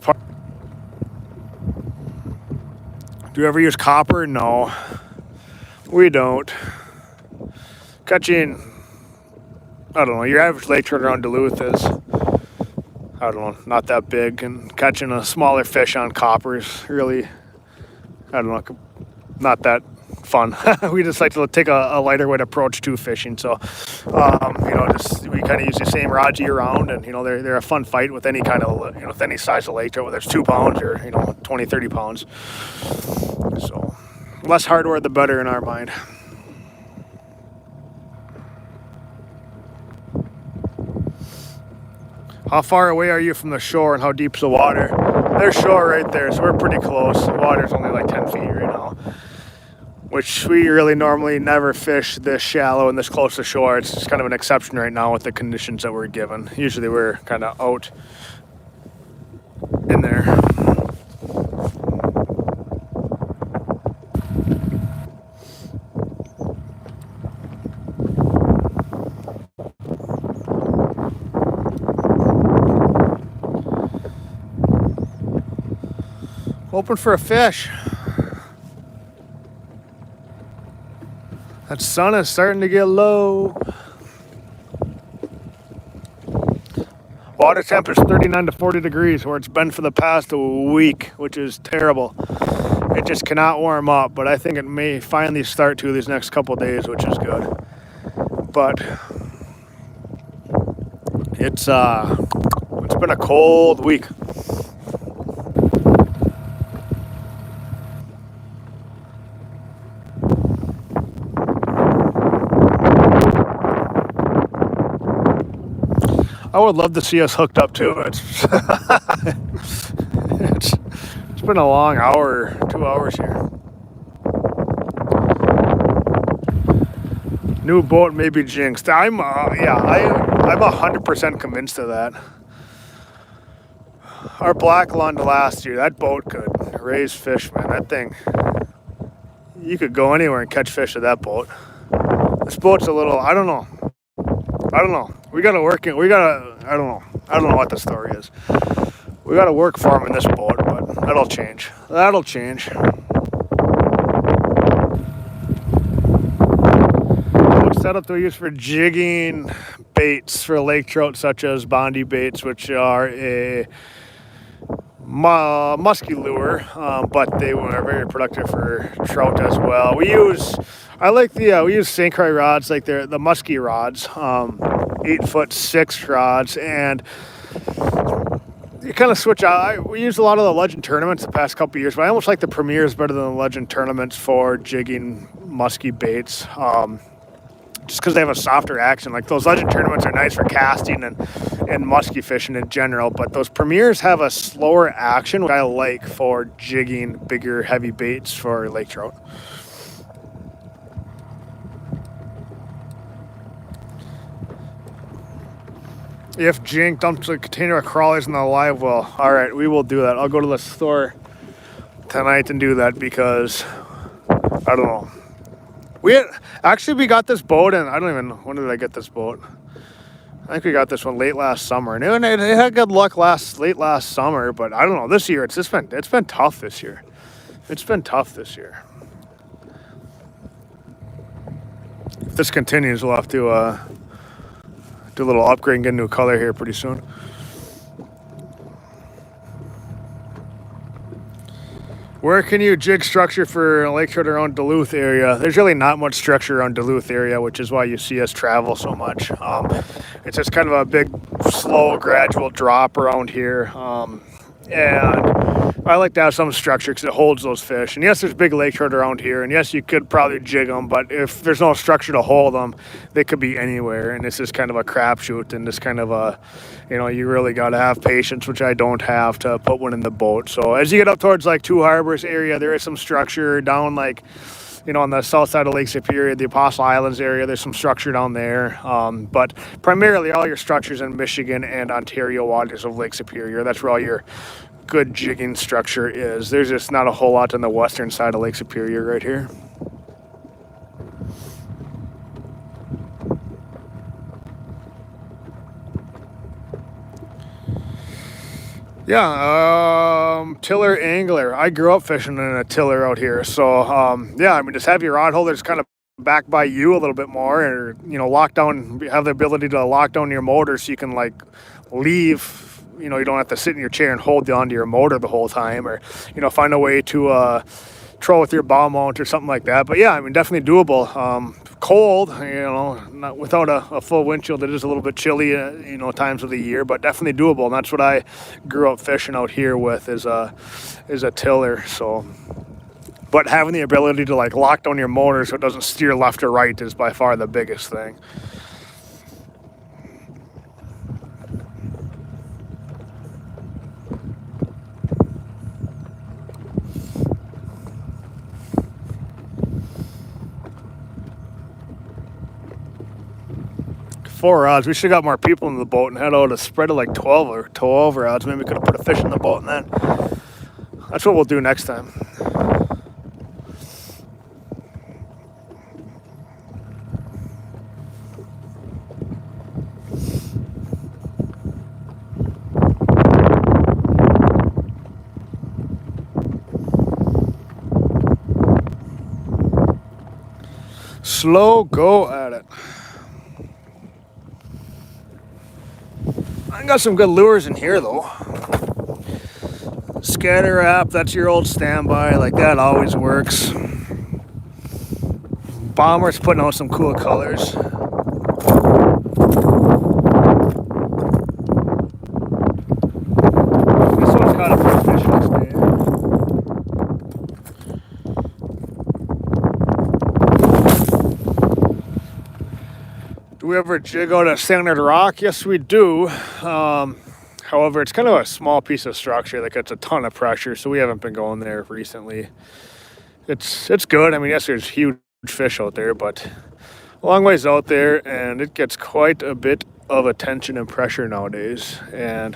Do you ever use copper? No, we don't. Catching, I don't know, your average lake trout around Duluth is, I don't know, not that big. And catching a smaller fish on copper is really, I don't know, not that fun. We just like to take a lighter weight approach to fishing. So, just we kind of use the same rods year round, and they're a fun fight with any kind of with any size of lake trout, whether it's 2 pounds or 20, 30 pounds. So, less hardware the better in our mind. How far away are you from the shore, and how deep's the water? There's shore right there, so we're pretty close. The water's only like 10 feet right now, which we really normally never fish this shallow and this close to shore. It's just kind of an exception right now with the conditions that we're given. Usually we're kind of out in there. Hoping for a fish. That sun is starting to get low. Water temp is 39 to 40 degrees, where it's been for the past week, which is terrible. It just cannot warm up, but I think it may finally start to these next couple of days, which is good. But it's been a cold week. I would love to see us hooked up to it. It's been a long hour, 2 hours here. New boat may be jinxed. I'm 100% convinced of that. Our black lund last year, that boat could raise fish, man. That thing, you could go anywhere and catch fish with that boat. This boat's a little, I don't know. We gotta work it. I don't know what the story is. We gotta work farming this boat, but that'll change. Boat setup we use for jigging baits for lake trout, such as Bondi baits, which are a musky lure, but they are very productive for trout as well. We use St. Croix rods, like the musky rods, 8'6" rods, and you kind of switch out. We use a lot of the Legend tournaments the past couple of years, but I almost like the Premiers better than the Legend tournaments for jigging musky baits. Just because they have a softer action. Like those Legend tournaments are nice for casting and musky fishing in general, but those Premiers have a slower action, which I like for jigging bigger, heavy baits for lake trout. If Jink dumps a container of crawlies in the live well, all right, we will do that. I'll go to the store tonight and do that because I don't know. We got this boat, and I don't even know, when did I get this boat? I think we got this one late last summer, and it had good luck late last summer, but I don't know. This year, it's been tough this year. If this continues, we'll have to do a little upgrade and get a new color here pretty soon. Where can you jig structure for lake trout around Duluth area? There's really not much structure around Duluth area, which is why you see us travel so much. It's just kind of a big, slow, gradual drop around here. And I like to have some structure because it holds those fish. And yes, there's big lake trout around here. And yes, you could probably jig them, but if there's no structure to hold them, they could be anywhere. And this is kind of a crapshoot, and this kind of a, you really got to have patience, which I don't have, to put one in the boat. So as you get up towards like Two Harbors area, there is some structure down like, on the south side of Lake Superior, the Apostle Islands area. There's some structure down there. But primarily all your structures in Michigan and Ontario waters of Lake Superior. That's where all your good jigging structure is. There's just not a whole lot on the western side of Lake Superior right here. Yeah, tiller angler. I grew up fishing in a tiller out here, so yeah. I mean, just have your rod holders kind of back by you a little bit more, or lock down. Have the ability to lock down your motor, so you can like leave. You don't have to sit in your chair and hold onto your motor the whole time, or find a way to troll with your bow mount or something like that. But yeah, I mean, definitely doable. Cold, not without a full windshield. It is a little bit chilly, times of the year, but definitely doable. And that's what I grew up fishing out here with is a tiller. So, but having the ability to like lock down your motor so it doesn't steer left or right is by far the biggest thing. Four rods. We should have got more people in the boat and had out a spread of like 12 rods. Maybe we could have put a fish in the boat, and then that's what we'll do next time. Slow go at it. I got some good lures in here though. Scatter wrap, that's your old standby, like that always works. Bomber's putting out some cool colors. This one's got a pretty fish next day. Do we ever jig out a standard rock? Yes, we do. However, it's kind of a small piece of structure that gets a ton of pressure, so we haven't been going there recently. It's good. I mean, yes, there's huge fish out there, but a long ways out there, and it gets quite a bit of attention and pressure nowadays. And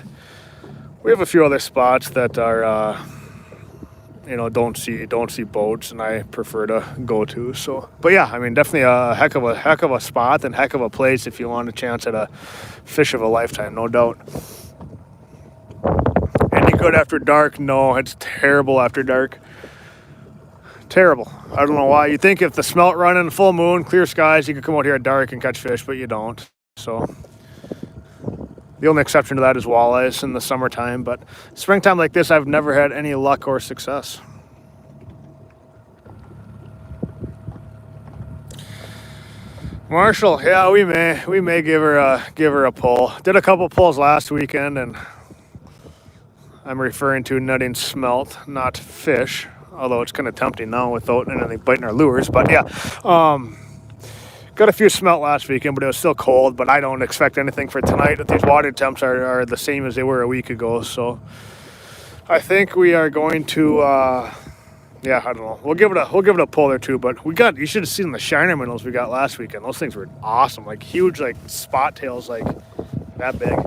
we have a few other spots that are, don't see boats, and I prefer to go to. So, but yeah, I mean, definitely a heck of a spot and heck of a place if you want a chance at a fish of a lifetime, no doubt. Any good after dark? No, it's terrible after dark. Terrible. I don't know why. You think if the smelt running, full moon, clear skies, you could come out here at dark and catch fish, but you don't. So the only exception to that is walleyes in the summertime. But springtime like this, I've never had any luck or success. Marshall, yeah, we may give her a pull. Did a couple pulls last weekend, and I'm referring to netting smelt, not fish. Although it's kind of tempting now without anything biting our lures. But yeah, got a few smelt last weekend, but it was still cold. But I don't expect anything for tonight. These water temps are the same as they were a week ago. So I think we are going to, yeah, I don't know. We'll give it a pull or two. But you should have seen the shiner minnows we got last weekend. Those things were awesome, like huge, like spot tails, like that big.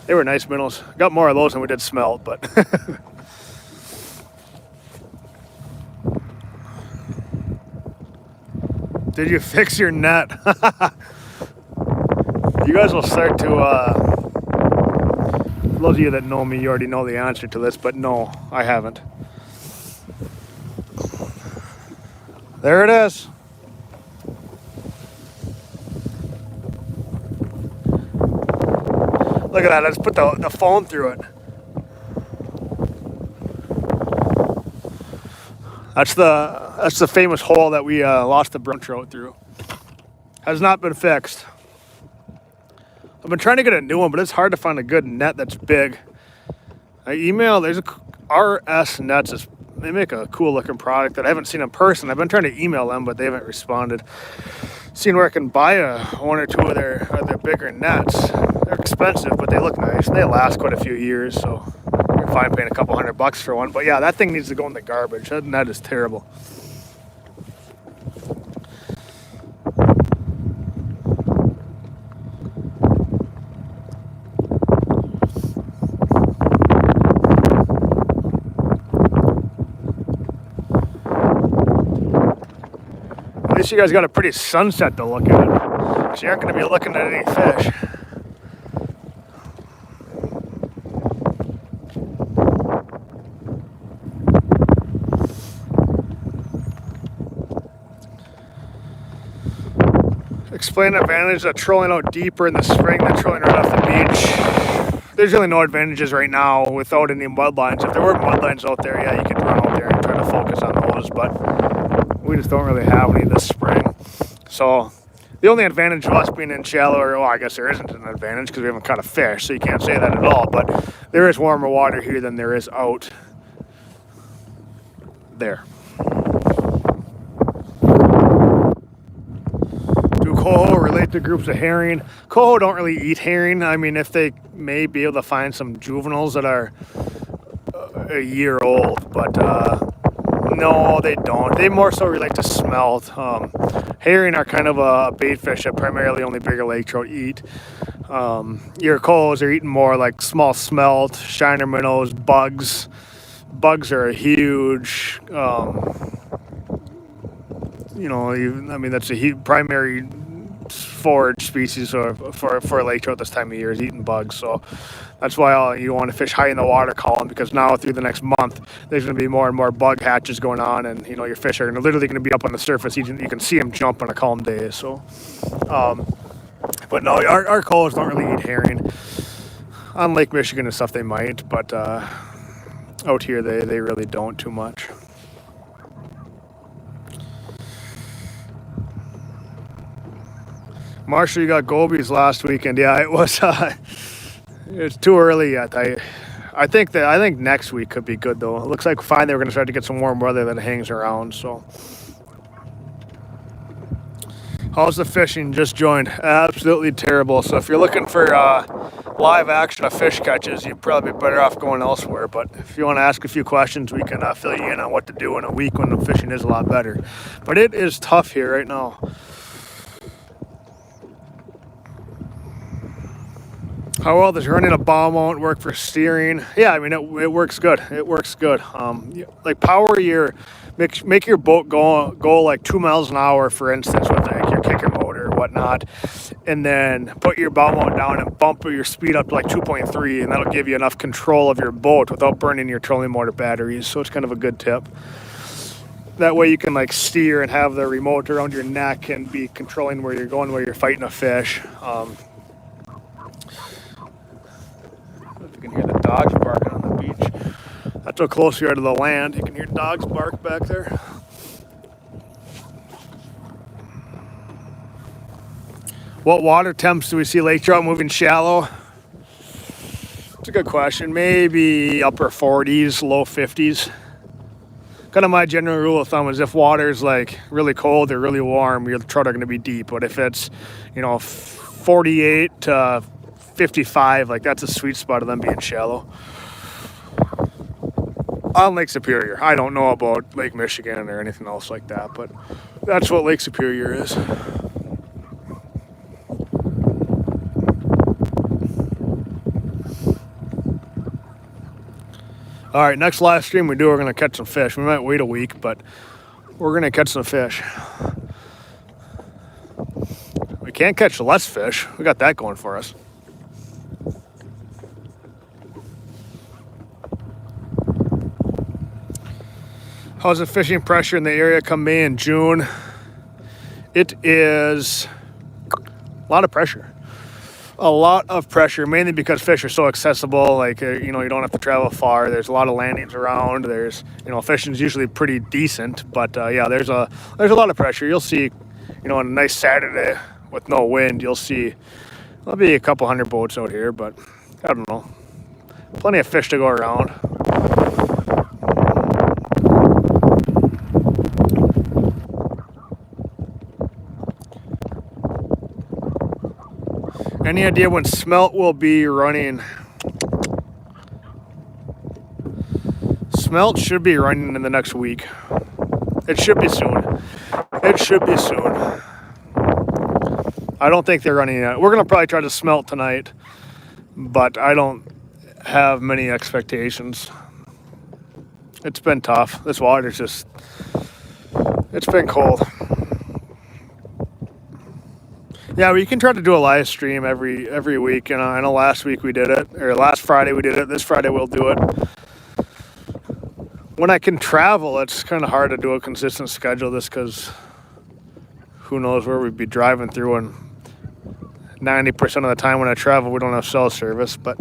They were nice minnows. Got more of those than we did smelt, but. Did you fix your net? You guys will start to, those of you that know me, you already know the answer to this, but no, I haven't. There it is. Look at that, let's put the phone through it. That's the famous hole that we lost the brown trout through. Has not been fixed. I've been trying to get a new one, but it's hard to find a good net that's big. There's RS Nets. They make a cool looking product that I haven't seen in person. I've been trying to email them, but they haven't responded. Seeing where I can buy one or two of their bigger nets. They're expensive, but they look nice. They last quite a few years, so you're fine paying a couple $100 for one. But yeah, that thing needs to go in the garbage. That net is terrible. At least you guys got a pretty sunset to look at. So you aren't going to be looking at any fish. explain the advantage of trolling out deeper in the spring than trolling right off the beach. There's really no advantages right now without any mudlines. If there were mudlines out there, yeah, you could run out there and try to focus on those, but we just don't really have any this spring. So the only advantage of us being in shallow, well, I guess there isn't an advantage because we haven't caught a fish, so you can't say that at all, but there is warmer water here than there is out there. Do coho relate to groups of herring? Coho don't really eat herring. I mean, if they may be able to find some juveniles that are a year old, but no, they don't. They more so relate to smelt. Herring are kind of a bait fish that primarily only bigger lake trout eat. Your cohos are eating more like small smelt, shiner minnows, bugs. Bugs are a huge, that's a huge primary forage species for a lake trout this time of year is eating bugs. So that's why you want to fish high in the water column, because now through the next month there's going to be more and more bug hatches going on, and your fish are literally going to be up on the surface. You can see them jump on a calm day. So, but no, our cohos don't really eat herring. On Lake Michigan and stuff they might, but out here they really don't too much. Marshall, you got gobies last weekend. Yeah, it was. It's too early yet. I think next week could be good though. It looks like fine. They were going to start to get some warm weather that hangs around. So, how's the fishing? Just joined. Absolutely terrible. So if you're looking for live action of fish catches, you'd probably be better off going elsewhere. But if you want to ask a few questions, we can fill you in on what to do in a week when the fishing is a lot better. But it is tough here right now. How well does running a bow mount work for steering? Yeah, I mean, it works good. It works good. Like power make your boat go like 2 miles an hour, for instance, with like your kicker motor or whatnot, and then put your bow mount down and bump your speed up to like 2.3, and that'll give you enough control of your boat without burning your trolling motor batteries. So it's kind of a good tip. That way you can like steer and have the remote around your neck and be controlling where you're going, where you're fighting a fish. You can hear the dogs barking on the beach. That's how close you are to the land. You can hear dogs bark back there. What water temps do we see lake trout moving shallow? It's a good question. Maybe upper 40s, low 50s. Kind of my general rule of thumb is if water's like really cold or really warm, your trout are going to be deep. But if it's 48 to 55, like that's a sweet spot of them being shallow. On Lake Superior. I don't know about Lake Michigan or anything else like that, but that's what Lake Superior is. All right, next live stream we do, we're going to catch some fish. We might wait a week, but we're going to catch some fish. We can't catch less fish. We got that going for us. How's the fishing pressure in the area come May and June? It is a lot of pressure. A lot of pressure, mainly because fish are so accessible. Like, you don't have to travel far. There's a lot of landings around. There's, fishing's usually pretty decent. But, yeah, there's a lot of pressure. You'll see, on a nice Saturday with no wind, you'll see there'll be a couple hundred boats out here. But, I don't know. Plenty of fish to go around. Any idea when smelt will be running? Smelt should be running in the next week. It should be soon. It should be soon. I don't think they're running yet. We're going to probably try to smelt tonight, but I don't have many expectations. It's been tough. This water's it's been cold. Yeah, we can try to do a live stream every week. I know last week we did it, or last Friday we did it. This Friday we'll do it. When I can travel, it's kind of hard to do a consistent schedule just because who knows where we'd be driving through and 90% of the time when I travel, we don't have cell service. But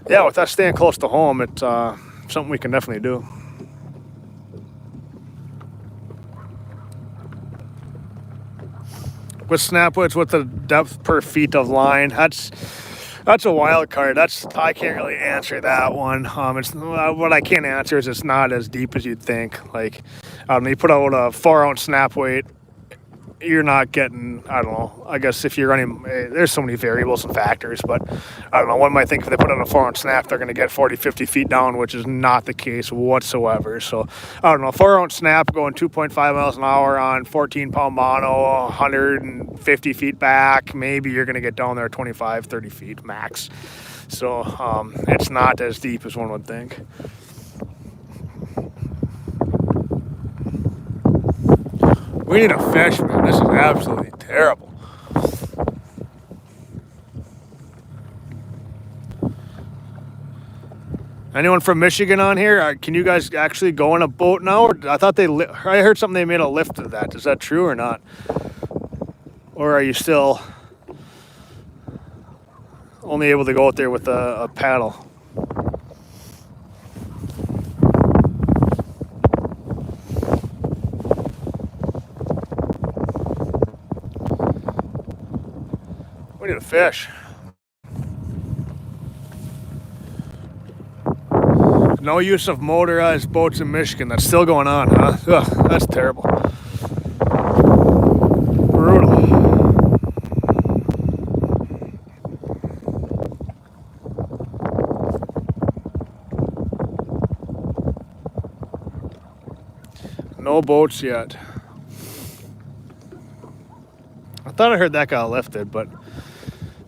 yeah, with us staying close to home, it's something we can definitely do. With snapwoods, with the depth per feet of line, that's a wild card. I can't really answer that one. It's what I can answer is it's not as deep as you'd think. Like, you put out a 4-ounce snap weight, you're not getting, I don't know, I guess if you're running, there's so many variables and factors, but I don't know, one might think if they put on a 4-ounce snap, they're going to get 40, 50 feet down, which is not the case whatsoever. So, I don't know, 4-ounce snap going 2.5 miles an hour on 14-pound mono, 150 feet back, maybe you're going to get down there 25, 30 feet max. So, it's not as deep as one would think. We need a fish, man. This is absolutely terrible. Anyone from Michigan on here? Can you guys actually go on a boat now? Or I thought I heard something they made a lift of that. Is that true or not? Or are you still only able to go out there with a paddle? We need a fish. No use of motorized boats in Michigan. That's still going on, huh? Ugh, that's terrible. Brutal. No boats yet. I thought I heard that got lifted, but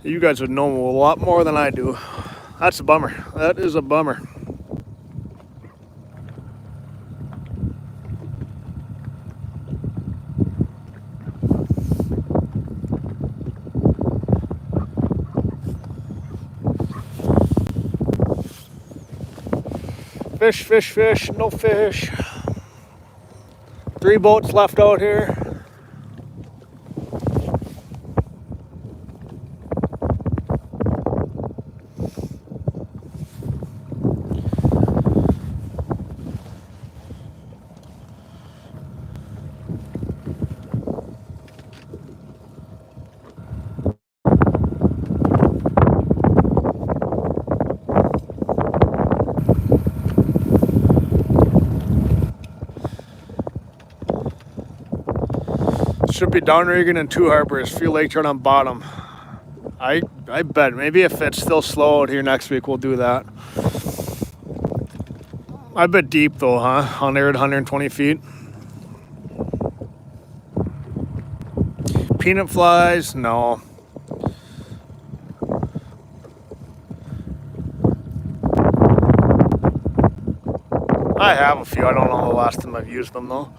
you guys would know a lot more than I do. That's a bummer. That is a bummer. Fish, fish, fish, no fish. 3 boats left out here. Should be downrigging in 2 harbors. Feel Lake Trout on bottom. I bet. Maybe if it's still slow out here next week, we'll do that. I bet deep though, huh? On there at 120 feet. Peanut flies? No. I have a few. I don't know the last time I've used them though.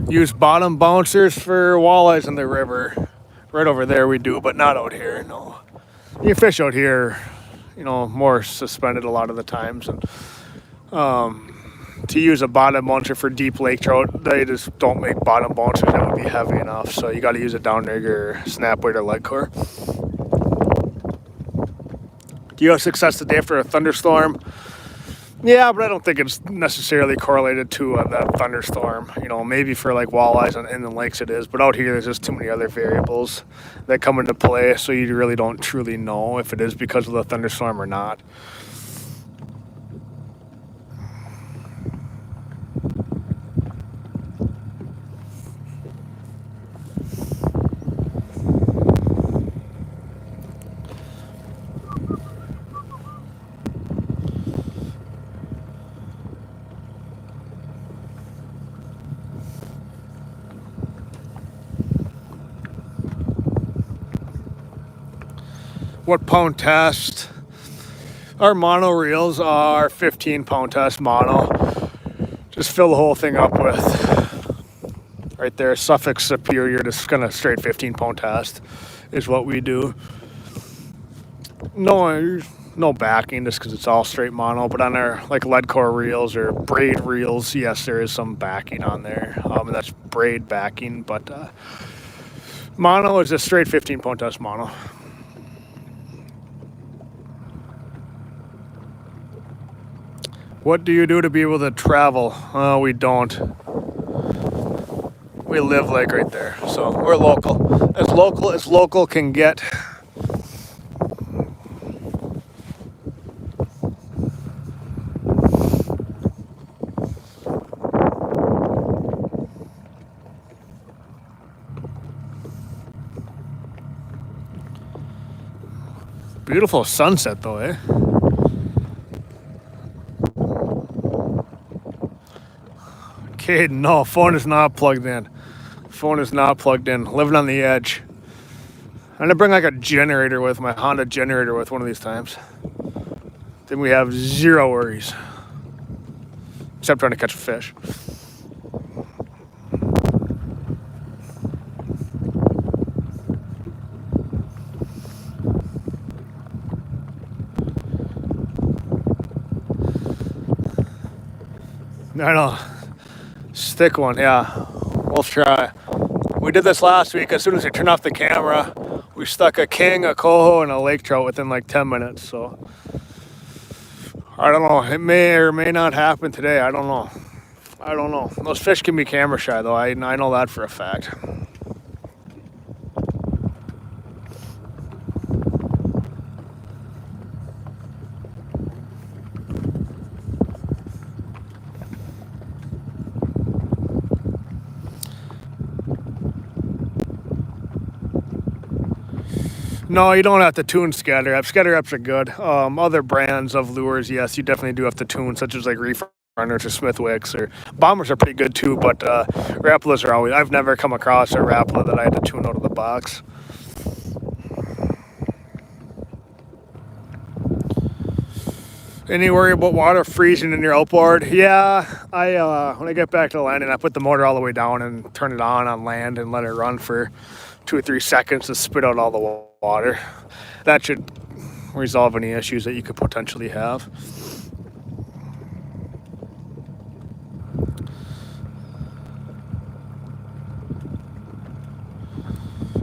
Use bottom bouncers for walleyes in the river. Right over there we do, but not out here, no. You fish out here, more suspended a lot of the times. And to use a bottom bouncer for deep lake trout, they just don't make bottom bouncers that would be heavy enough. So you got to use a downrigger, snapweight, or lead core. Do you have success today after a thunderstorm? Yeah, but I don't think it's necessarily correlated to that thunderstorm. Maybe for like walleyes in the lakes it is, but out here there's just too many other variables that come into play, so you really don't truly know if it is because of the thunderstorm or not. what pound test. Our mono reels are 15-pound test mono. Just fill the whole thing up with, right there, Suffix Superior, just kind of straight 15-pound test is what we do. No backing, just because it's all straight mono. But on our like lead core reels or braid reels, yes, there is some backing on there. And that's braid backing, but mono is a straight 15-pound test mono. What do you do to be able to travel? We don't. We live like right there, so we're local. As local can get. Beautiful sunset though, eh? Okay, no, phone is not plugged in. Phone is not plugged in. Living on the edge. I'm gonna bring like a generator with, my Honda generator with one of these times. Then we have zero worries. Except trying to catch a fish. I know. Stick one, yeah. We'll try. We did this last week. As soon as we turned off the camera, we stuck a king, a coho, and a lake trout within like 10 minutes. So I don't know. It may or may not happen today. I don't know. Those fish can be camera shy though. I know that for a fact. No, you don't have to tune scatter reps. Scatter reps are good. Other brands of lures, yes, you definitely do have to tune, such as like Reef Runners or Smithwicks, or Bombers are pretty good too, but Rapalas are always, I've never come across a Rapala that I had to tune out of the box. Any worry about water freezing in your outboard? Yeah, when I get back to the landing, I put the motor all the way down and turn it on land and let it run for 2 or 3 seconds to spit out all the water. That should resolve any issues that you could potentially have.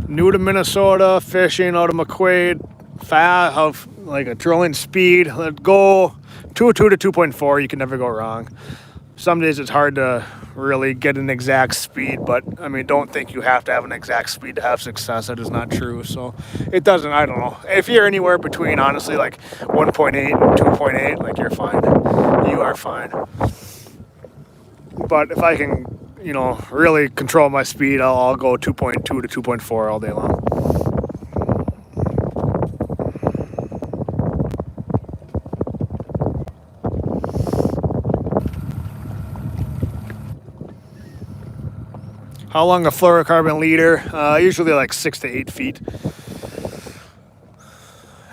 New to Minnesota, fishing out of McQuaid, fast, have like a trolling speed. Let go 2.2 to 2.4. You can never go wrong. Some days it's hard to really get an exact speed, but I mean, don't think you have to have an exact speed to have success. That is not true. So it doesn't, I don't know. If you're anywhere between, honestly, like 1.8 and 2.8, like you're fine. You are fine. But if I can, really control my speed, I'll go 2.2 to 2.4 all day long. How long a fluorocarbon leader? Usually like 6 to 8 feet.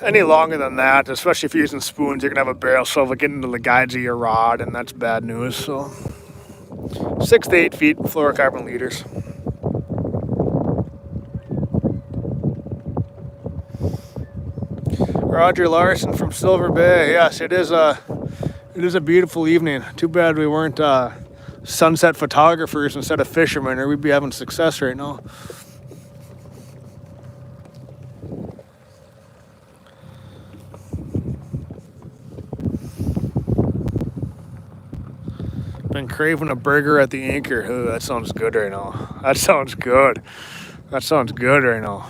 Any longer than that, especially if you're using spoons, you're gonna have a barrel swivel get into the guides of your rod, and that's bad news. So 6 to 8 feet fluorocarbon leaders. Roger Larson from Silver Bay. Yes, it is a beautiful evening. Too bad we weren't sunset photographers instead of fishermen, or we'd be having success right now. Been craving a burger at the Anchor. Ooh, that sounds good right now. That sounds good right now.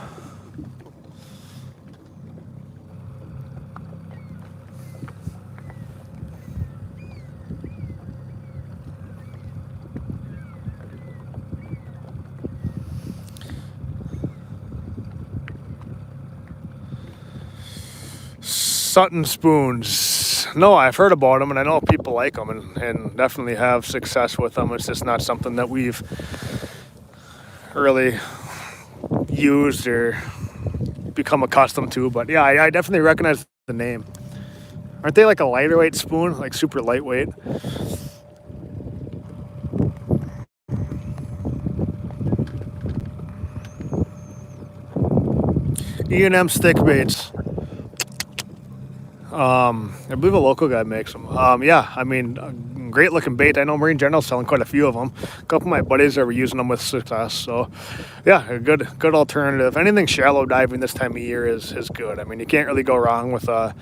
Sutton spoons. No, I've heard about them, and I know people like them and definitely have success with them. It's just not something that we've really used or become accustomed to. But yeah, I definitely recognize the name. Aren't they like a lighter weight spoon, like super lightweight? E&M stick baits. I believe a local guy makes them. Yeah, I mean, great looking bait. I know Marine General's selling quite a few of them. A couple of my buddies are using them with success. So, yeah, a good alternative. Anything shallow diving this time of year is good. I mean, you can't really go wrong with a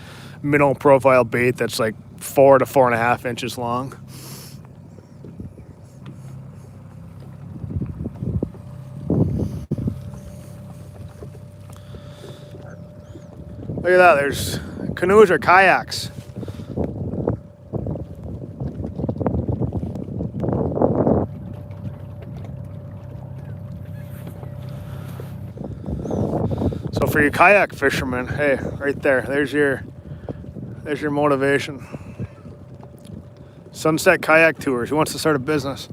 minnow profile bait that's like 4 to 4.5 inches long. Look at that. There's canoes or kayaks. So for you kayak fishermen, hey, right there, there's your motivation. Sunset Kayak Tours. Who wants to start a business?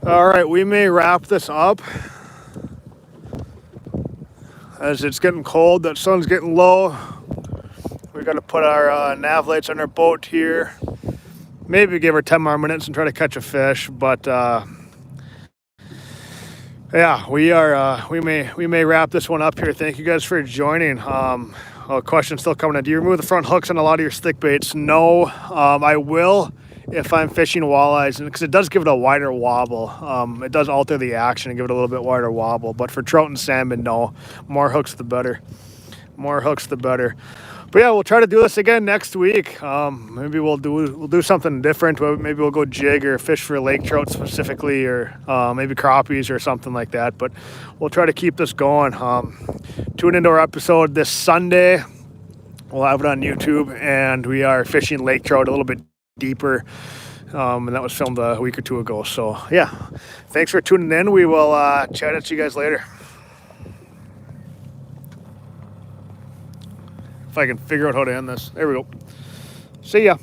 All right, we may wrap this up as it's getting cold. That sun's getting low. We got to put our nav lights on our boat here. Maybe give her 10 more minutes and try to catch a fish. But yeah, we may wrap this one up here. Thank you guys for joining. Question still coming in. Do you remove the front hooks on a lot of your stick baits? No, I will if I'm fishing walleyes, because it does give it a wider wobble. It does alter the action and give it a little bit wider wobble. But for trout and salmon, no. More hooks the better. More hooks the better. But yeah, we'll try to do this again next week. Maybe we'll do something different. Maybe we'll go jig or fish for lake trout specifically, or maybe crappies or something like that. But we'll try to keep this going. Tune into our episode this Sunday. We'll have it on YouTube, and we are fishing lake trout a little bit deeper. And that was filmed a week or two ago. So yeah, thanks for tuning in. We will chat at you guys later. If I can figure out how to end this. There we go. See ya.